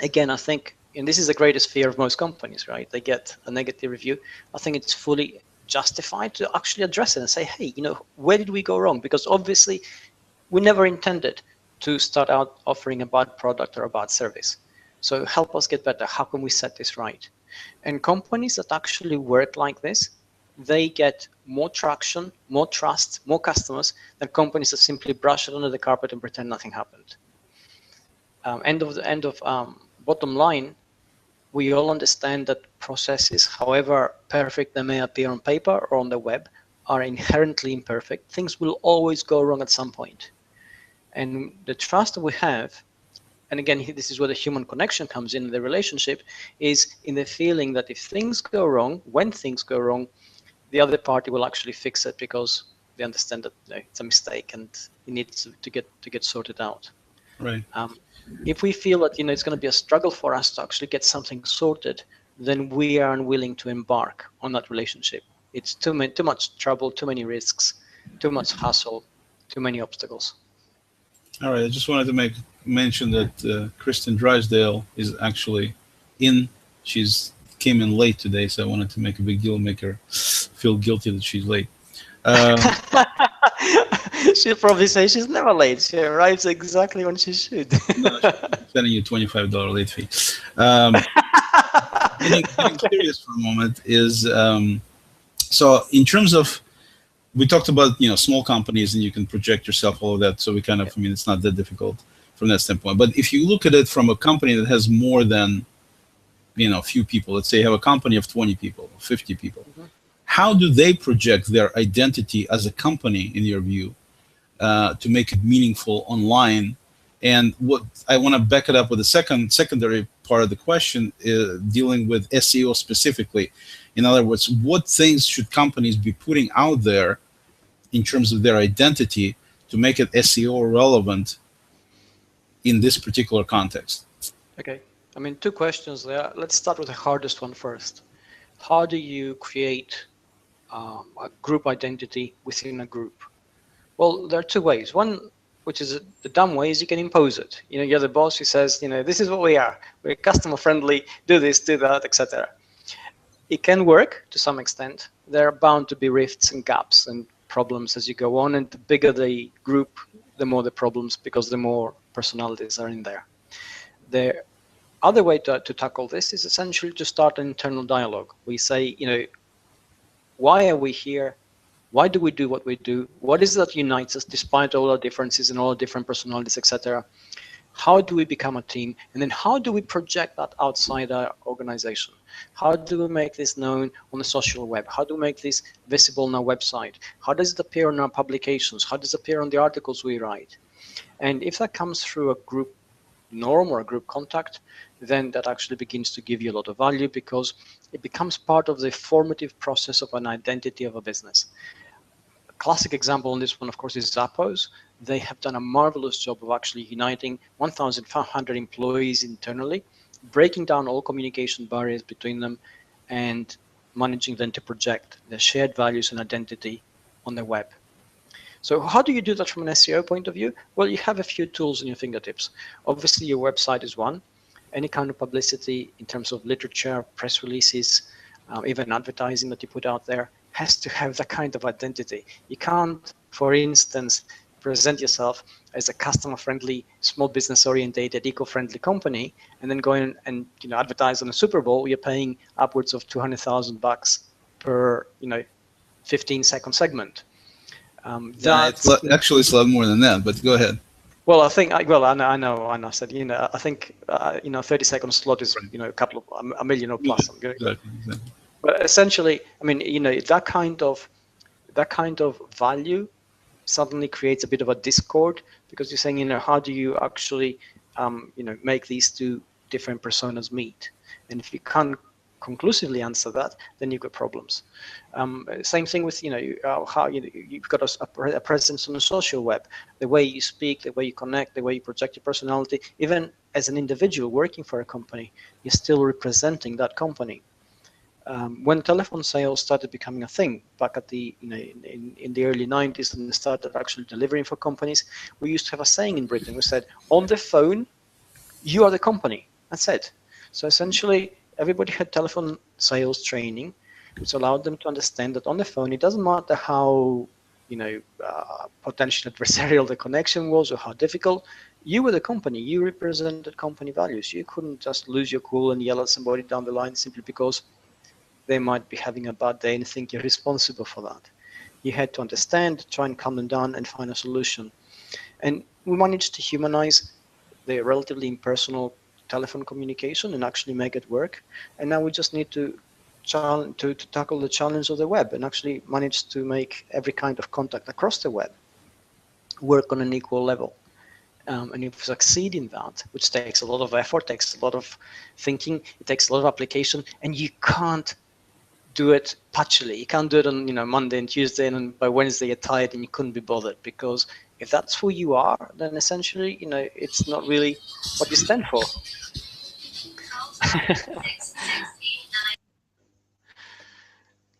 again, I think, and this is the greatest fear of most companies, right? They get a negative review. I think it's fully justified to actually address it and say, hey, where did we go wrong? Because obviously we never intended to start out offering a bad product or a bad service. So help us get better. How can we set this right? And companies that actually work like this, they get more traction, more trust, more customers than companies that simply brush it under the carpet and pretend nothing happened. Bottom line, we all understand that processes, however perfect they may appear on paper or on the web, are inherently imperfect. Things will always go wrong at some point. And the trust that we have and again, this is where the human connection comes in the relationship, is in the feeling that if things go wrong, when things go wrong, the other party will actually fix it because they understand that it's a mistake and it needs to get sorted out. Right. If we feel that it's going to be a struggle for us to actually get something sorted, then we are unwilling to embark on that relationship. It's too much trouble, too many risks, too much hassle, too many obstacles. All right. I just wanted to mention that Kristen Drysdale is actually in. She's came in late today, so I wanted to make a big deal, make her feel guilty that she's late. She'll probably say she's never late. She arrives exactly when she should. No, she's sending you $25 late fee. Getting serious for a moment is so in terms of, we talked about small companies and you can project yourself, all of that. So we kind of, I mean, it's not that difficult from that standpoint. But if you look at it from a company that has more than a few people, let's say you have a company of 20 people, 50 people, how do they project their identity as a company in your view to make it meaningful online? And what I want to back it up with a secondary part of the question, dealing with SEO specifically. In other words, what things should companies be putting out there in terms of their identity to make it SEO relevant in this particular context? Okay, I mean, two questions there. Let's start with the hardest one first. How do you create a group identity within a group? Well, there are two ways. One, which is the dumb way, is you can impose it. You're the boss who says, this is what we are. We're customer friendly, do this, do that, etc. It can work to some extent. There are bound to be rifts and gaps and problems as you go on, and the bigger the group, the more the problems, because the more personalities are in there. The other way to tackle this is essentially to start an internal dialogue. We say, why are we here? Why do we do what we do? What is it that unites us despite all our differences and all our different personalities, etc.? How do we become a team? And then how do we project that outside our organization? How do we make this known on the social web? How do we make this visible on our website? How does it appear in our publications? How does it appear on the articles we write? And if that comes through a group norm or a group contact, then that actually begins to give you a lot of value because it becomes part of the formative process of an identity of a business. A classic example on this one, of course, is Zappos. They have done a marvelous job of actually uniting 1,500 employees internally, breaking down all communication barriers between them and managing them to project their shared values and identity on the web. So how do you do that from an SEO point of view? Well, you have a few tools in your fingertips. Obviously, your website is one. Any kind of publicity in terms of literature, press releases, even advertising that you put out there has to have that kind of identity. You can't, for instance, present yourself as a customer-friendly, small business-oriented, eco-friendly company, and then go in and advertise on a Super Bowl. You're paying upwards of $200,000 per 15-second segment. It's a lot more than that, but go ahead. Well, I think, I know. I said, I think, 30-second slot is, a couple of a million or plus. Exactly. But essentially, I mean, that kind of value suddenly creates a bit of a discord because you're saying, how do you actually, make these two different personas meet? And if you can't conclusively answer that, then you've got problems. Same thing with how you've got a presence on the social web, the way you speak, the way you connect, the way you project your personality. Even as an individual working for a company, you're still representing that company. When telephone sales started becoming a thing back at the in the early 90s and started actually delivering for companies, we used to have a saying in Britain. We said, on the phone, you are the company. That's it. So essentially, everybody had telephone sales training, which allowed them to understand that on the phone, it doesn't matter how potential adversarial the connection was or how difficult. You were the company. You represented company values. You couldn't just lose your cool and yell at somebody down the line simply because they might be having a bad day and think you're responsible for that. You had to understand, try and calm them down and find a solution. And we managed to humanize the relatively impersonal telephone communication and actually make it work. And now we just need to tackle the challenge of the web and actually manage to make every kind of contact across the web work on an equal level. and if you succeed in that, which takes a lot of effort, takes a lot of thinking, it takes a lot of application, and you can't do it patchily. You can't do it on Monday and Tuesday, and by Wednesday you're tired and you couldn't be bothered. Because if that's who you are, then essentially it's not really what you stand for.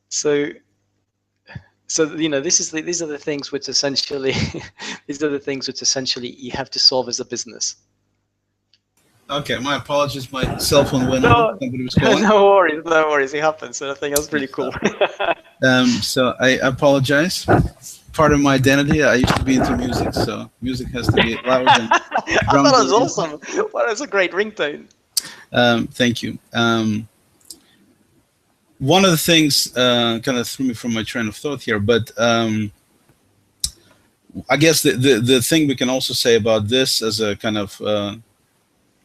So these are the things which essentially you have to solve as a business. Okay, my apologies. My cell phone went off. Somebody was calling. No worries. It happens. So I think that's pretty cool. So I apologize. Part of my identity, I used to be into music, so music has to be loud. And I thought it was awesome. Well, that's a great ringtone. Thank you. One of the things kind of threw me from my train of thought here, but I guess the thing we can also say about this as a kind of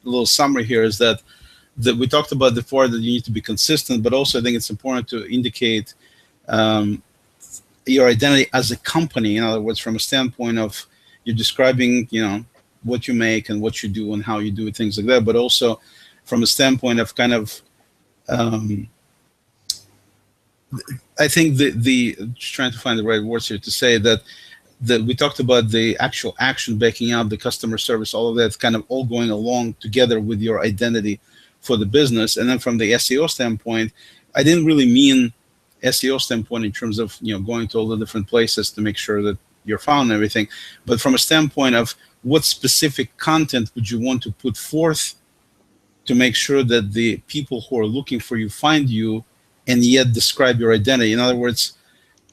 little summary here is that we talked about before that you need to be consistent, but also I think it's important to indicate your identity as a company. In other words, from a standpoint of you're describing, what you make and what you do and how you do it, things like that, but also from a standpoint of kind of, I think just trying to find the right words here to say that we talked about the actual action, backing out the customer service, all of that's kind of all going along together with your identity for the business. And then from the SEO standpoint, I didn't really mean SEO standpoint in terms of going to all the different places to make sure that you're found and everything, but from a standpoint of what specific content would you want to put forth to make sure that the people who are looking for you find you and yet describe your identity. In other words,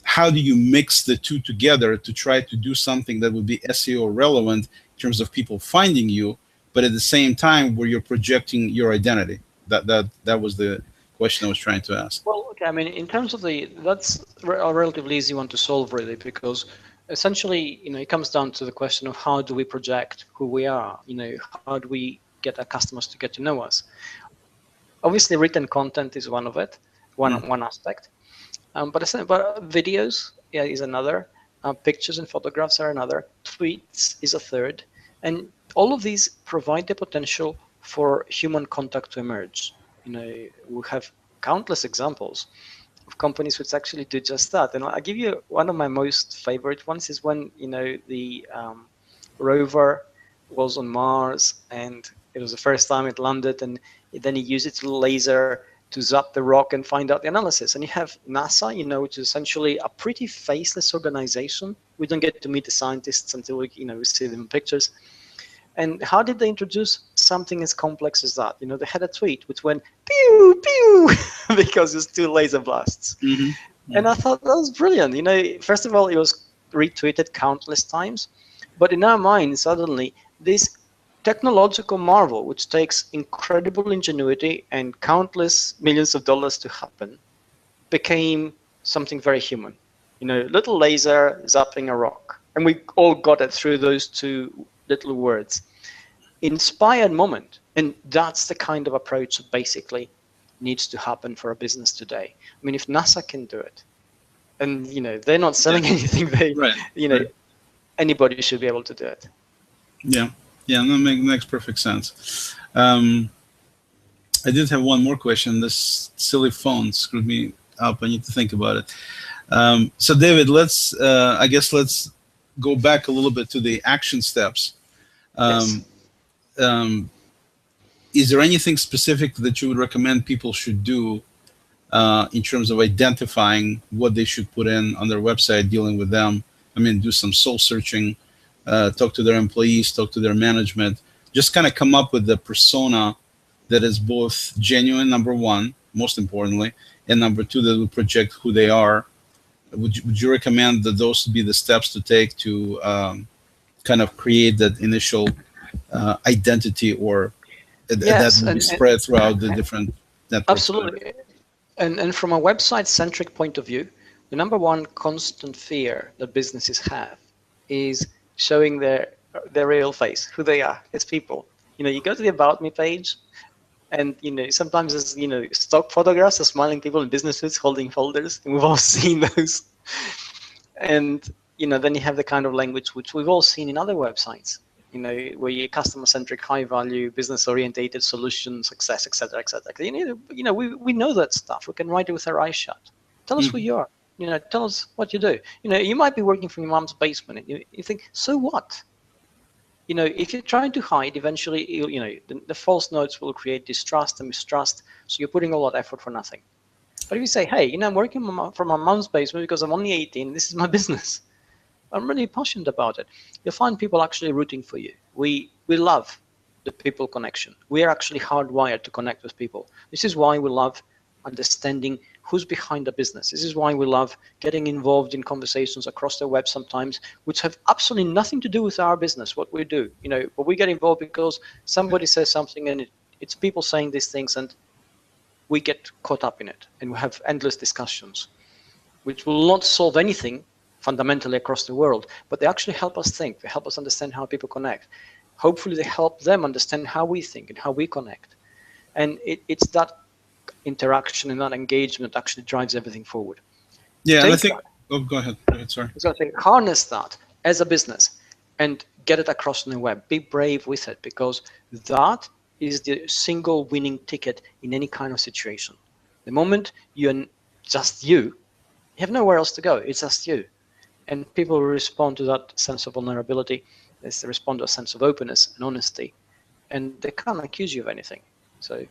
how do you mix the two together to try to do something that would be SEO relevant in terms of people finding you, but at the same time where you're projecting your identity? That was the question I was trying to ask. Well, okay, I mean, in terms of that's a relatively easy one to solve, really, because essentially, it comes down to the question of how do we project who we are? How do we get our customers to get to know us? Obviously, written content is one of it, one aspect. But videos is another. Pictures and photographs are another. Tweets is a third. And all of these provide the potential for human contact to emerge. We have countless examples of companies which actually do just that. And I'll give you one of my most favorite ones is when, the rover was on Mars and it was the first time it landed, and then he used its little laser to zap the rock and find out the analysis. And you have NASA, which is essentially a pretty faceless organization. We don't get to meet the scientists until we see them in pictures. And how did they introduce something as complex as that? They had a tweet which went pew pew because it's 2 laser blasts. Mm-hmm. Yeah. And I thought that was brilliant. First of all, it was retweeted countless times, but in our minds, suddenly this technological marvel, which takes incredible ingenuity and countless millions of dollars to happen, became something very human. Little laser zapping a rock. And we all got it through those 2 little words. Inspired moment. And that's the kind of approach that basically needs to happen for a business today. I mean, if NASA can do it, and they're not selling anything, anybody should be able to do it. Yeah, that makes perfect sense. I did have one more question. This silly phone screwed me up. I need to think about it. So David, let's go back a little bit to the action steps. Yes. Is there anything specific that you would recommend people should do in terms of identifying what they should put in on their website, dealing with them? I mean, do some soul searching, talk to their employees, talk to their management, just kind of come up with the persona that is both genuine, number one, most importantly, and number two, that will project who they are. Would you recommend that those would be the steps to take to kind of create that initial identity, or yes, that will be spread throughout the different networks? Absolutely. And from a website-centric point of view, the number one constant fear that businesses have is showing their real face, who they are as people. You go to the About Me page, and sometimes there's stock photographs of smiling people in business suits holding folders, and we've all seen those. And then you have the kind of language which we've all seen in other websites. we're customer-centric, high-value, business-orientated solution, success, etc., etc. We know that stuff. We can write it with our eyes shut. Tell us who you are. Tell us what you do. You might be working from your mom's basement, and you think, so what? If you're trying to hide, eventually, the false notes will create distrust and mistrust. So you're putting a lot of effort for nothing. But if you say, hey, I'm working from my mom's basement because I'm only 18. This is my business. I'm really passionate about it. You'll find people actually rooting for you. We love the people connection. We are actually hardwired to connect with people. This is why we love understanding who's behind the business. This is why we love getting involved in conversations across the web sometimes, which have absolutely nothing to do with our business, what we do. But we get involved because somebody says something, and it's people saying these things, and we get caught up in it, and we have endless discussions, which will not solve anything fundamentally across the world, but they actually help us think. They help us understand how people connect. Hopefully they help them understand how we think and how we connect. And it's that interaction and that engagement actually drives everything forward. Yeah, and I think, go ahead, sorry. So I think harness that as a business and get it across on the web. Be brave with it, because that is the single winning ticket in any kind of situation. The moment you're just you have nowhere else to go. It's just you. And people respond to that sense of vulnerability. They respond to a sense of openness and honesty, and they can't accuse you of anything. So,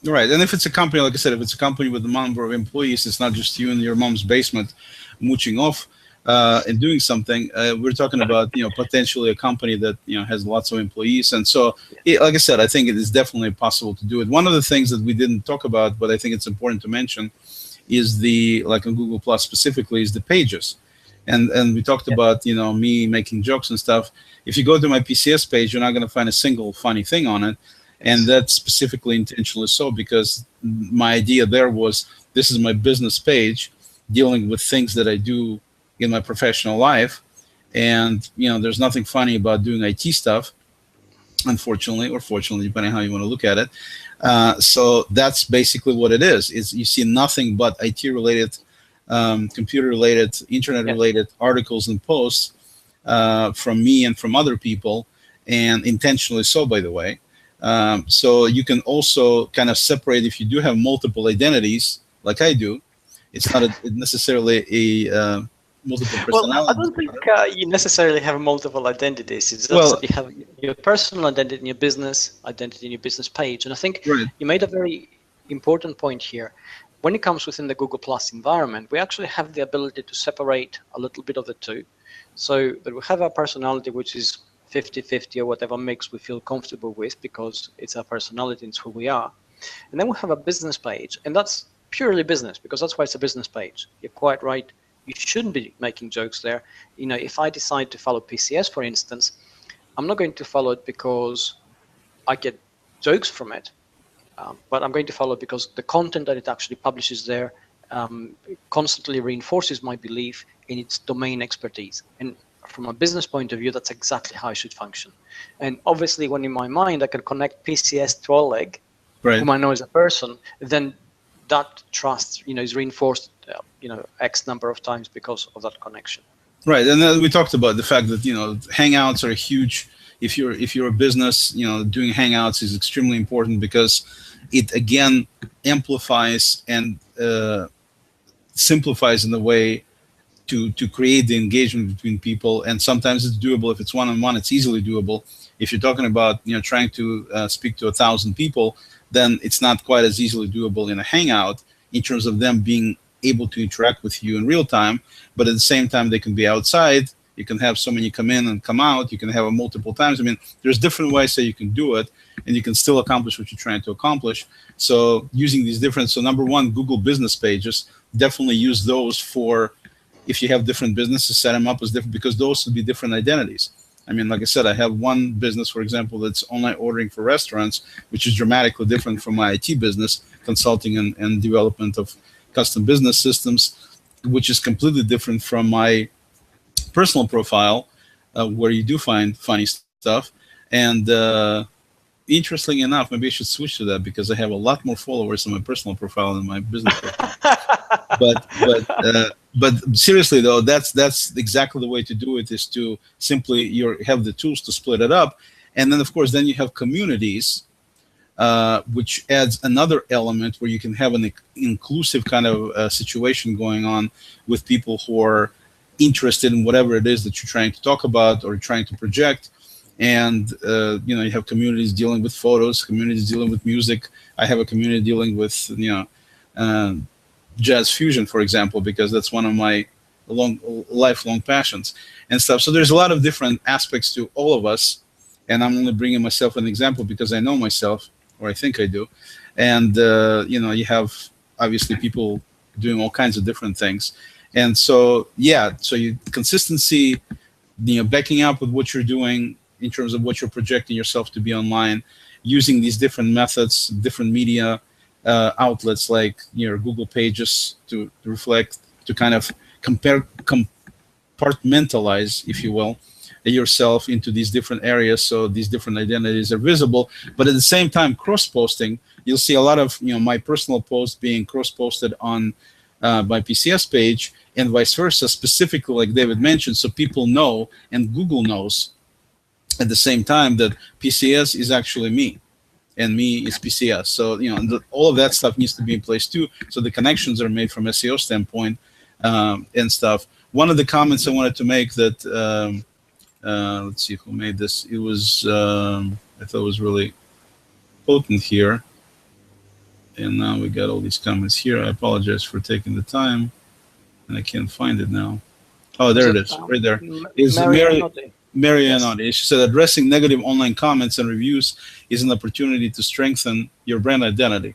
right. And if it's a company, like I said, if it's a company with a number of employees, it's not just you in your mom's basement mooching off and doing something. We're talking about potentially a company that has lots of employees, and so like I said, I think it is definitely possible to do it. One of the things that we didn't talk about, but I think it's important to mention, is like on Google Plus specifically, is the pages. And we talked about me making jokes and stuff. If you go to my PCS page, you're not going to find a single funny thing on it, and that's specifically intentionally so, because my idea there was, this is my business page dealing with things that I do in my professional life, and there's nothing funny about doing IT stuff, unfortunately, or fortunately, depending on how you want to look at it. So that's basically what it is. You see nothing but IT-related, computer-related, internet-related articles and posts from me and from other people, and intentionally so, by the way. So you can also kind of separate, if you do have multiple identities, like I do. It's not necessarily a multiple personality. Well, I don't think you necessarily have multiple identities. It's just you have your personal identity and your business identity and your business page. And I think you made a very important point here. When it comes within the Google Plus environment, we actually have the ability to separate a little bit of the two, so that we have our personality, which is 50-50 or whatever mix we feel comfortable with, because it's our personality, it's who we are. And then we have a business page, and that's purely business, because that's why it's a business page. You're quite right. You shouldn't be making jokes there. If I decide to follow PCS, for instance, I'm not going to follow it because I get jokes from it. But I'm going to follow it because the content that it actually publishes there constantly reinforces my belief in its domain expertise. And from a business point of view, that's exactly how I should function. And obviously, when in my mind I can connect PCS to Oleg, whom I know as a person, then that trust, is reinforced, X number of times because of that connection. Right, and then we talked about the fact that Hangouts are huge. If you're a business, doing Hangouts is extremely important, because it again amplifies and simplifies in the way to create the engagement between people. And sometimes it's doable. If it's one-on-one, it's easily doable. If you're talking about trying to speak to 1,000 people, then it's not quite as easily doable in a Hangout in terms of them being able to interact with you in real time. But at the same time, they can be outside. You can have so many come in and come out. You can have it multiple times. I mean, there's different ways that you can do it, and you can still accomplish what you're trying to accomplish. So using these different, so number one, Google business pages, definitely use those for, if you have different businesses, set them up as different, because those would be different identities. I mean, like I said, I have one business, for example, that's online ordering for restaurants, which is dramatically different from my IT business, consulting and development of custom business systems, which is completely different from my personal profile, where you do find funny stuff. And interestingly enough, maybe I should switch to that, because I have a lot more followers on my personal profile than my business profile. but seriously though, that's exactly the way to do it, is to simply have the tools to split it up. And then of course then you have communities, which adds another element where you can have an inclusive kind of situation going on with people who are interested in whatever it is that you're trying to talk about or trying to project. And you have communities dealing with photos, communities dealing with music. I have a community dealing with jazz fusion, for example, because that's one of my lifelong passions and stuff. So there's a lot of different aspects to all of us, and I'm only bringing myself an example because I know myself, or I think I do. And you have obviously people doing all kinds of different things. And so consistency, backing up with what you're doing in terms of what you're projecting yourself to be online, using these different methods, different media outlets like Google Pages to reflect, to kind of compartmentalize, if you will, yourself into these different areas, so these different identities are visible. But at the same time, cross-posting, you'll see a lot of my personal posts being cross-posted on my PCS page, and vice versa, specifically like David mentioned, so people know and Google knows at the same time that PCS is actually me and me is PCS. So all of that stuff needs to be in place too, so the connections are made from SEO standpoint and stuff. One of the comments I wanted to make that let's see who made this. It was I thought it was really potent here, and now we got all these comments here. I apologize for taking the time, and I can't find it now. Oh, there it is, right there. Is Mary Anotti. She said, addressing negative online comments and reviews is an opportunity to strengthen your brand identity.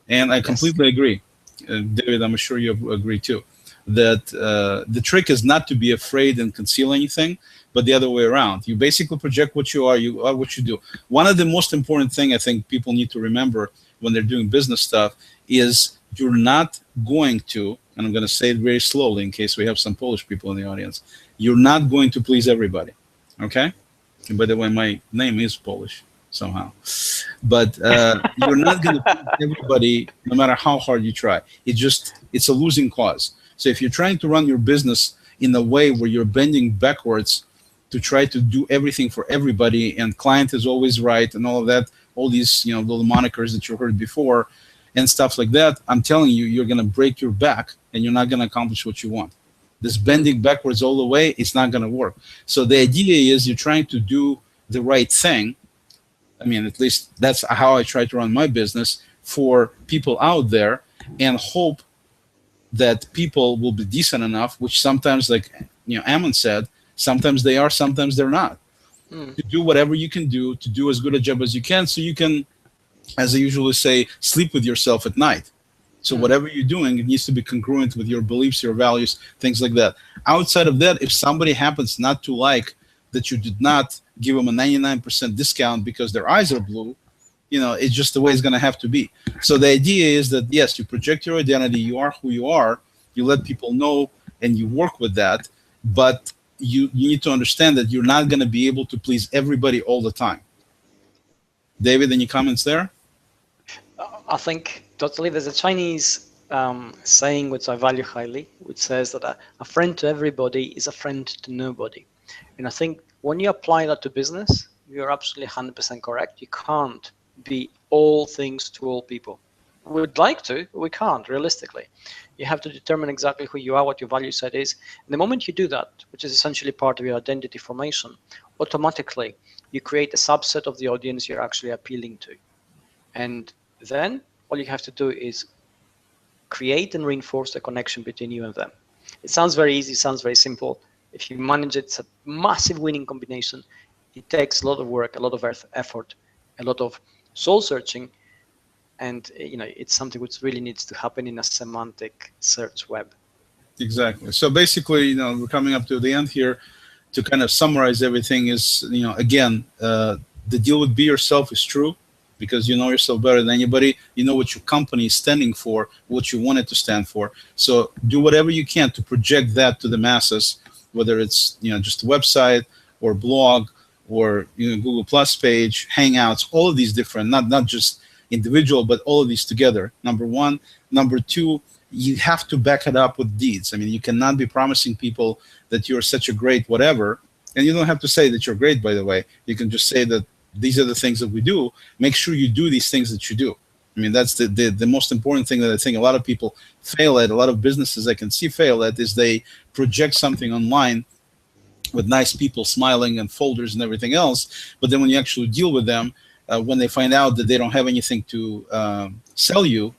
And I completely agree. David, I'm sure you agree too, that the trick is not to be afraid and conceal anything, but the other way around. You basically project what you are what you do. One of the most important thing I think people need to remember when they're doing business stuff is you're not going to, and I'm going to say it very slowly in case we have some Polish people in the audience, you're not going to please everybody. Okay? And by the way, my name is Polish somehow. But you're not going to please everybody no matter how hard you try. It's a losing cause. So if you're trying to run your business in a way where you're bending backwards to try to do everything for everybody and client is always right and all of that, all these little monikers that you heard before and stuff like that, I'm telling you, you're going to break your back and you're not going to accomplish what you want. This bending backwards all the way, it's not going to work. So the idea is you're trying to do the right thing. I mean, at least that's how I try to run my business for people out there, and hope that people will be decent enough, which sometimes, like Ammon said, sometimes they are, sometimes they're not. To do whatever you can do, to do as good a job as you can, so you can, as I usually say, sleep with yourself at night. So whatever you're doing, it needs to be congruent with your beliefs, your values, things like that. Outside of that, if somebody happens not to like that you did not give them a 99% discount because their eyes are blue, it's just the way it's going to have to be. So the idea is that, yes, you project your identity, you are who you are, you let people know, and you work with that, but you need to understand that you're not going to be able to please everybody all the time. David, any comments there? I think totally. There's a Chinese saying which I value highly, which says that a friend to everybody is a friend to nobody. And I think when you apply that to business, you're absolutely 100% correct. You can't be all things to all people. We'd like to, but we can't realistically. You have to determine exactly who you are, what your value set is. And the moment you do that, which is essentially part of your identity formation, automatically you create a subset of the audience you're actually appealing to. And then all you have to do is create and reinforce the connection between you and them. It sounds very easy, sounds very simple. If you manage it, it's a massive winning combination. It takes a lot of work, a lot of effort, a lot of soul searching, and it's something which really needs to happen in a semantic search web. Exactly. So basically, we're coming up to the end here. To kind of summarize everything is, again, the deal with be yourself is true, because you know yourself better than anybody. You know what your company is standing for, what you want it to stand for. So do whatever you can to project that to the masses, whether it's just a website or blog or Google Plus page, Hangouts, all of these different, not just individual, but all of these together. Number one. Number two, you have to back it up with deeds. I mean, you cannot be promising people that you're such a great whatever, and you don't have to say that you're great, by the way. You can just say that these are the things that we do. Make sure you do these things that you do. I mean, that's the most important thing that I think a lot of people fail at. A lot of businesses I can see fail at is they project something online with nice people smiling and folders and everything else. But then when you actually deal with them, when they find out that they don't have anything to sell you,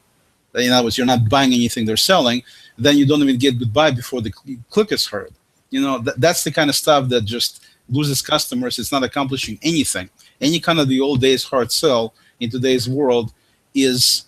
in other words, you're not buying anything they're selling, then you don't even get goodbye before the click is heard. You know, that's the kind of stuff that just loses customers. It's not accomplishing anything. Any kind of the old days hard sell in today's world is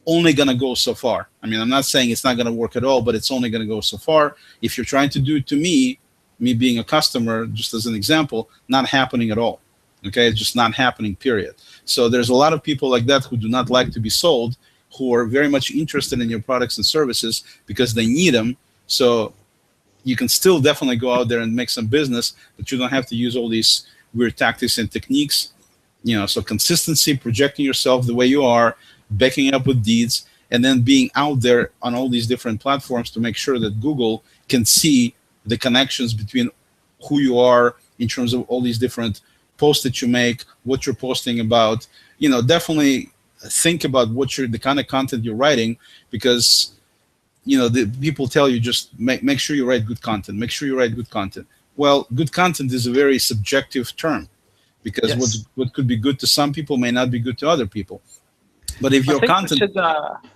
only going to go so far. I mean, I'm not saying it's not going to work at all, but it's only going to go so far. If you're trying to do it to me being a customer, just as an example, not happening at all. Okay, it's just not happening, period. So there's a lot of people like that who do not like to be sold, who are very much interested in your products and services because they need them. So you can still definitely go out there and make some business, but you don't have to use all these weird tactics and techniques. You know, so consistency, projecting yourself the way you are, backing up with deeds, and then being out there on all these different platforms to make sure that Google can see the connections between who you are in terms of all these different posts that you make, what you're posting about. You know, definitely think about the kind of content you're writing, because you know, the people tell you just make sure you write good content. Make sure you write good content. Well, good content is a very subjective term, because Yes. what could be good to some people may not be good to other people. But if your content,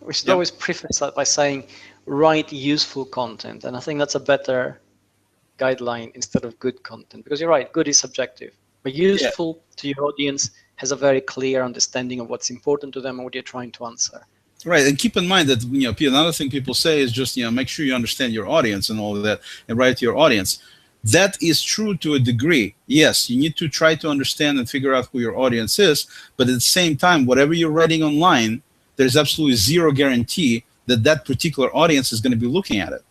we should always preface that by saying write useful content, and I think that's a better guideline instead of good content, because you're right, good is subjective, but useful to your audience has a very clear understanding of what's important to them and what you're trying to answer. right, and keep in mind that, you know, another thing people say is just, you know, make sure you understand your audience and all of that, and write to your audience. That is true to a degree. Yes, you need to try to understand and figure out who your audience is, but at the same time, whatever you're writing online, there's absolutely zero guarantee that that particular audience is going to be looking at it.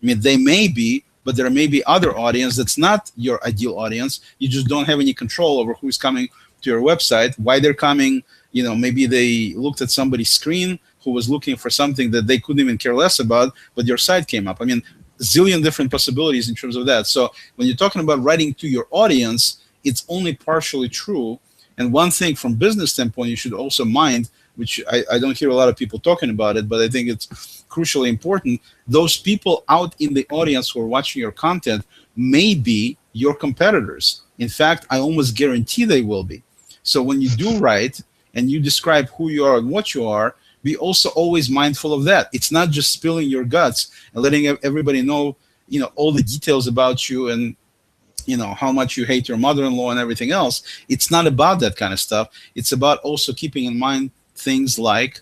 I mean, they may be, but there may be other audience that's not your ideal audience. You just don't have any control over who's coming to your website, why they're coming. You know, maybe they looked at somebody's screen who was looking for something that they couldn't even care less about, but your site came up. I mean, zillion different possibilities in terms of that. So when you're talking about writing to your audience, it's only partially true. And one thing from business standpoint you should also mind, which I don't hear a lot of people talking about it, but I think it's crucially important. Those people out in the audience who are watching your content may be your competitors. In fact, I almost guarantee they will be. So when you do write and you describe who you are and what you are, be also always mindful of that. It's not just spilling your guts and letting everybody know, you know, all the details about you and, you know, how much you hate your mother-in-law and everything else. It's not about that kind of stuff. It's about also keeping in mind things like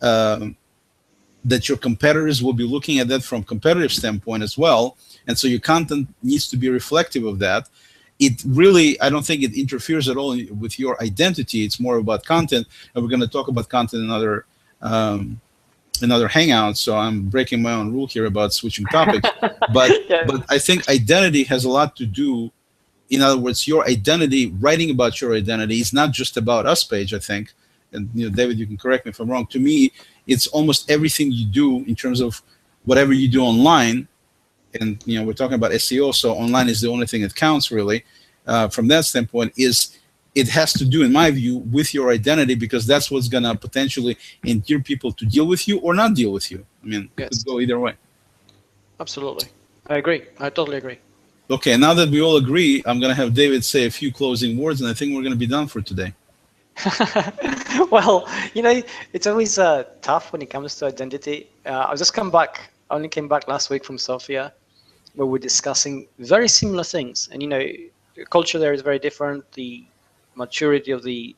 that your competitors will be looking at that from competitive standpoint as well. And so your content needs to be reflective of that. It really, I don't think it interferes at all with your identity. It's more about content. And we're going to talk about content in another hangout, so I'm breaking my own rule here about switching topics. But I think identity has a lot to do. In other words, your identity, writing about your identity, is not just about us page, I think. And you know, David, you can correct me if I'm wrong. To me, it's almost everything you do in terms of whatever you do online. And you know, we're talking about SEO, so online is the only thing that counts really. From that standpoint, it has to do, in my view, with your identity, because that's what's going to potentially endear people to deal with you or not deal with you. I mean, it could go either way. Absolutely. I agree. I totally agree. Okay, now that we all agree, I'm going to have David say a few closing words, and I think we're going to be done for today. Well, you know, it's always tough when it comes to identity. I only came back last week from Sofia, where we're discussing very similar things. And, you know, the culture there is very different. The maturity of the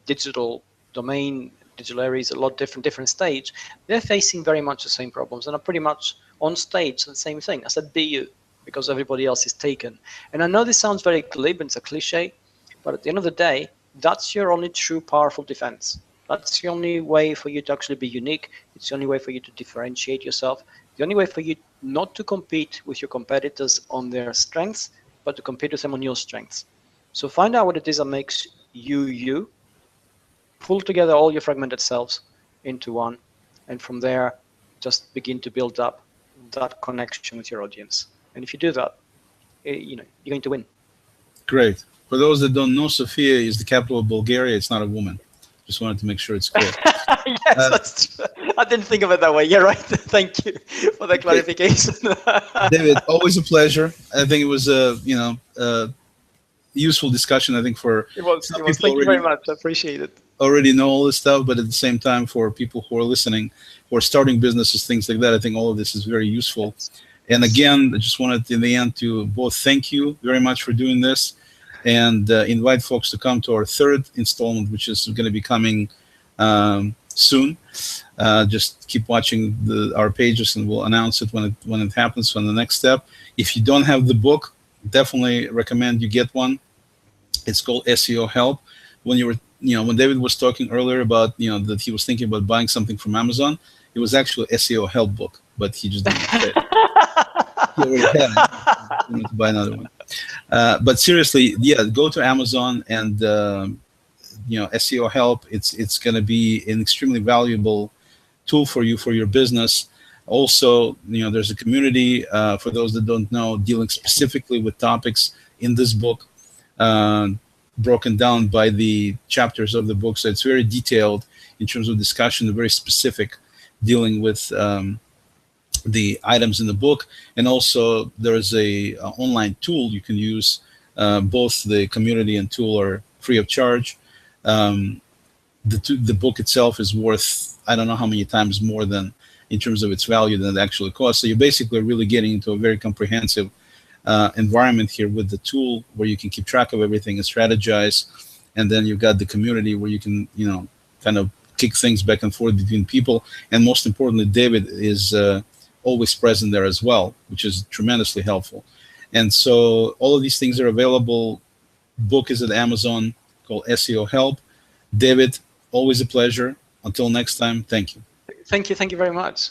digital domain, digital area is a lot different stage. They're facing very much the same problems and are pretty much on stage the same thing. I said be you, because everybody else is taken. And I know this sounds very glib and it's a cliche, but at the end of the day, that's your only true powerful defense. That's the only way for you to actually be unique. It's the only way for you to differentiate yourself. The only way for you not to compete with your competitors on their strengths, but to compete with them on your strengths. So find out what it is that makes you you, pull together all your fragmented selves into one, and from there, just begin to build up that connection with your audience. And if you do that, you're going to win. Great. For those that don't know, Sofia is the capital of Bulgaria. It's not a woman. Just wanted to make sure it's clear. Yes, that's true. I didn't think of it that way. You're right. Thank you for the clarification. David, always a pleasure. I think it was a useful discussion. I think for it was. Thank you very much. I appreciate it. Already know all this stuff, but at the same time, for people who are listening, who are starting businesses, things like that, I think all of this is very useful. And again, I just wanted in the end to both thank you very much for doing this, and invite folks to come to our third installment, which is going to be coming soon. Just keep watching our pages, and we'll announce it when it happens on the next step. If you don't have the book, definitely recommend you get one. It's called SEO Help. When David was talking earlier about that he was thinking about buying something from Amazon, it was actually an SEO Help book, but he just didn't say it. He already had it. You need to buy another one. But seriously, yeah, go to Amazon and SEO Help. It's going to be an extremely valuable tool for you for your business. Also, there's a community for those that don't know, dealing specifically with topics in this book, broken down by the chapters of the book. So it's very detailed in terms of discussion, very specific, dealing with the items in the book. And also there's a online tool you can use. Both the community and tool are free of charge. The book itself is worth, I don't know how many times more than, in terms of its value, than it actually costs. So you're basically really getting into a very comprehensive environment here with the tool, where you can keep track of everything and strategize. And then you've got the community where you can, kind of kick things back and forth between people. And most importantly, David is always present there as well, which is tremendously helpful. And so all of these things are available. Book is at Amazon, called SEO Help. David, always a pleasure. Until next time, thank you. Thank you very much.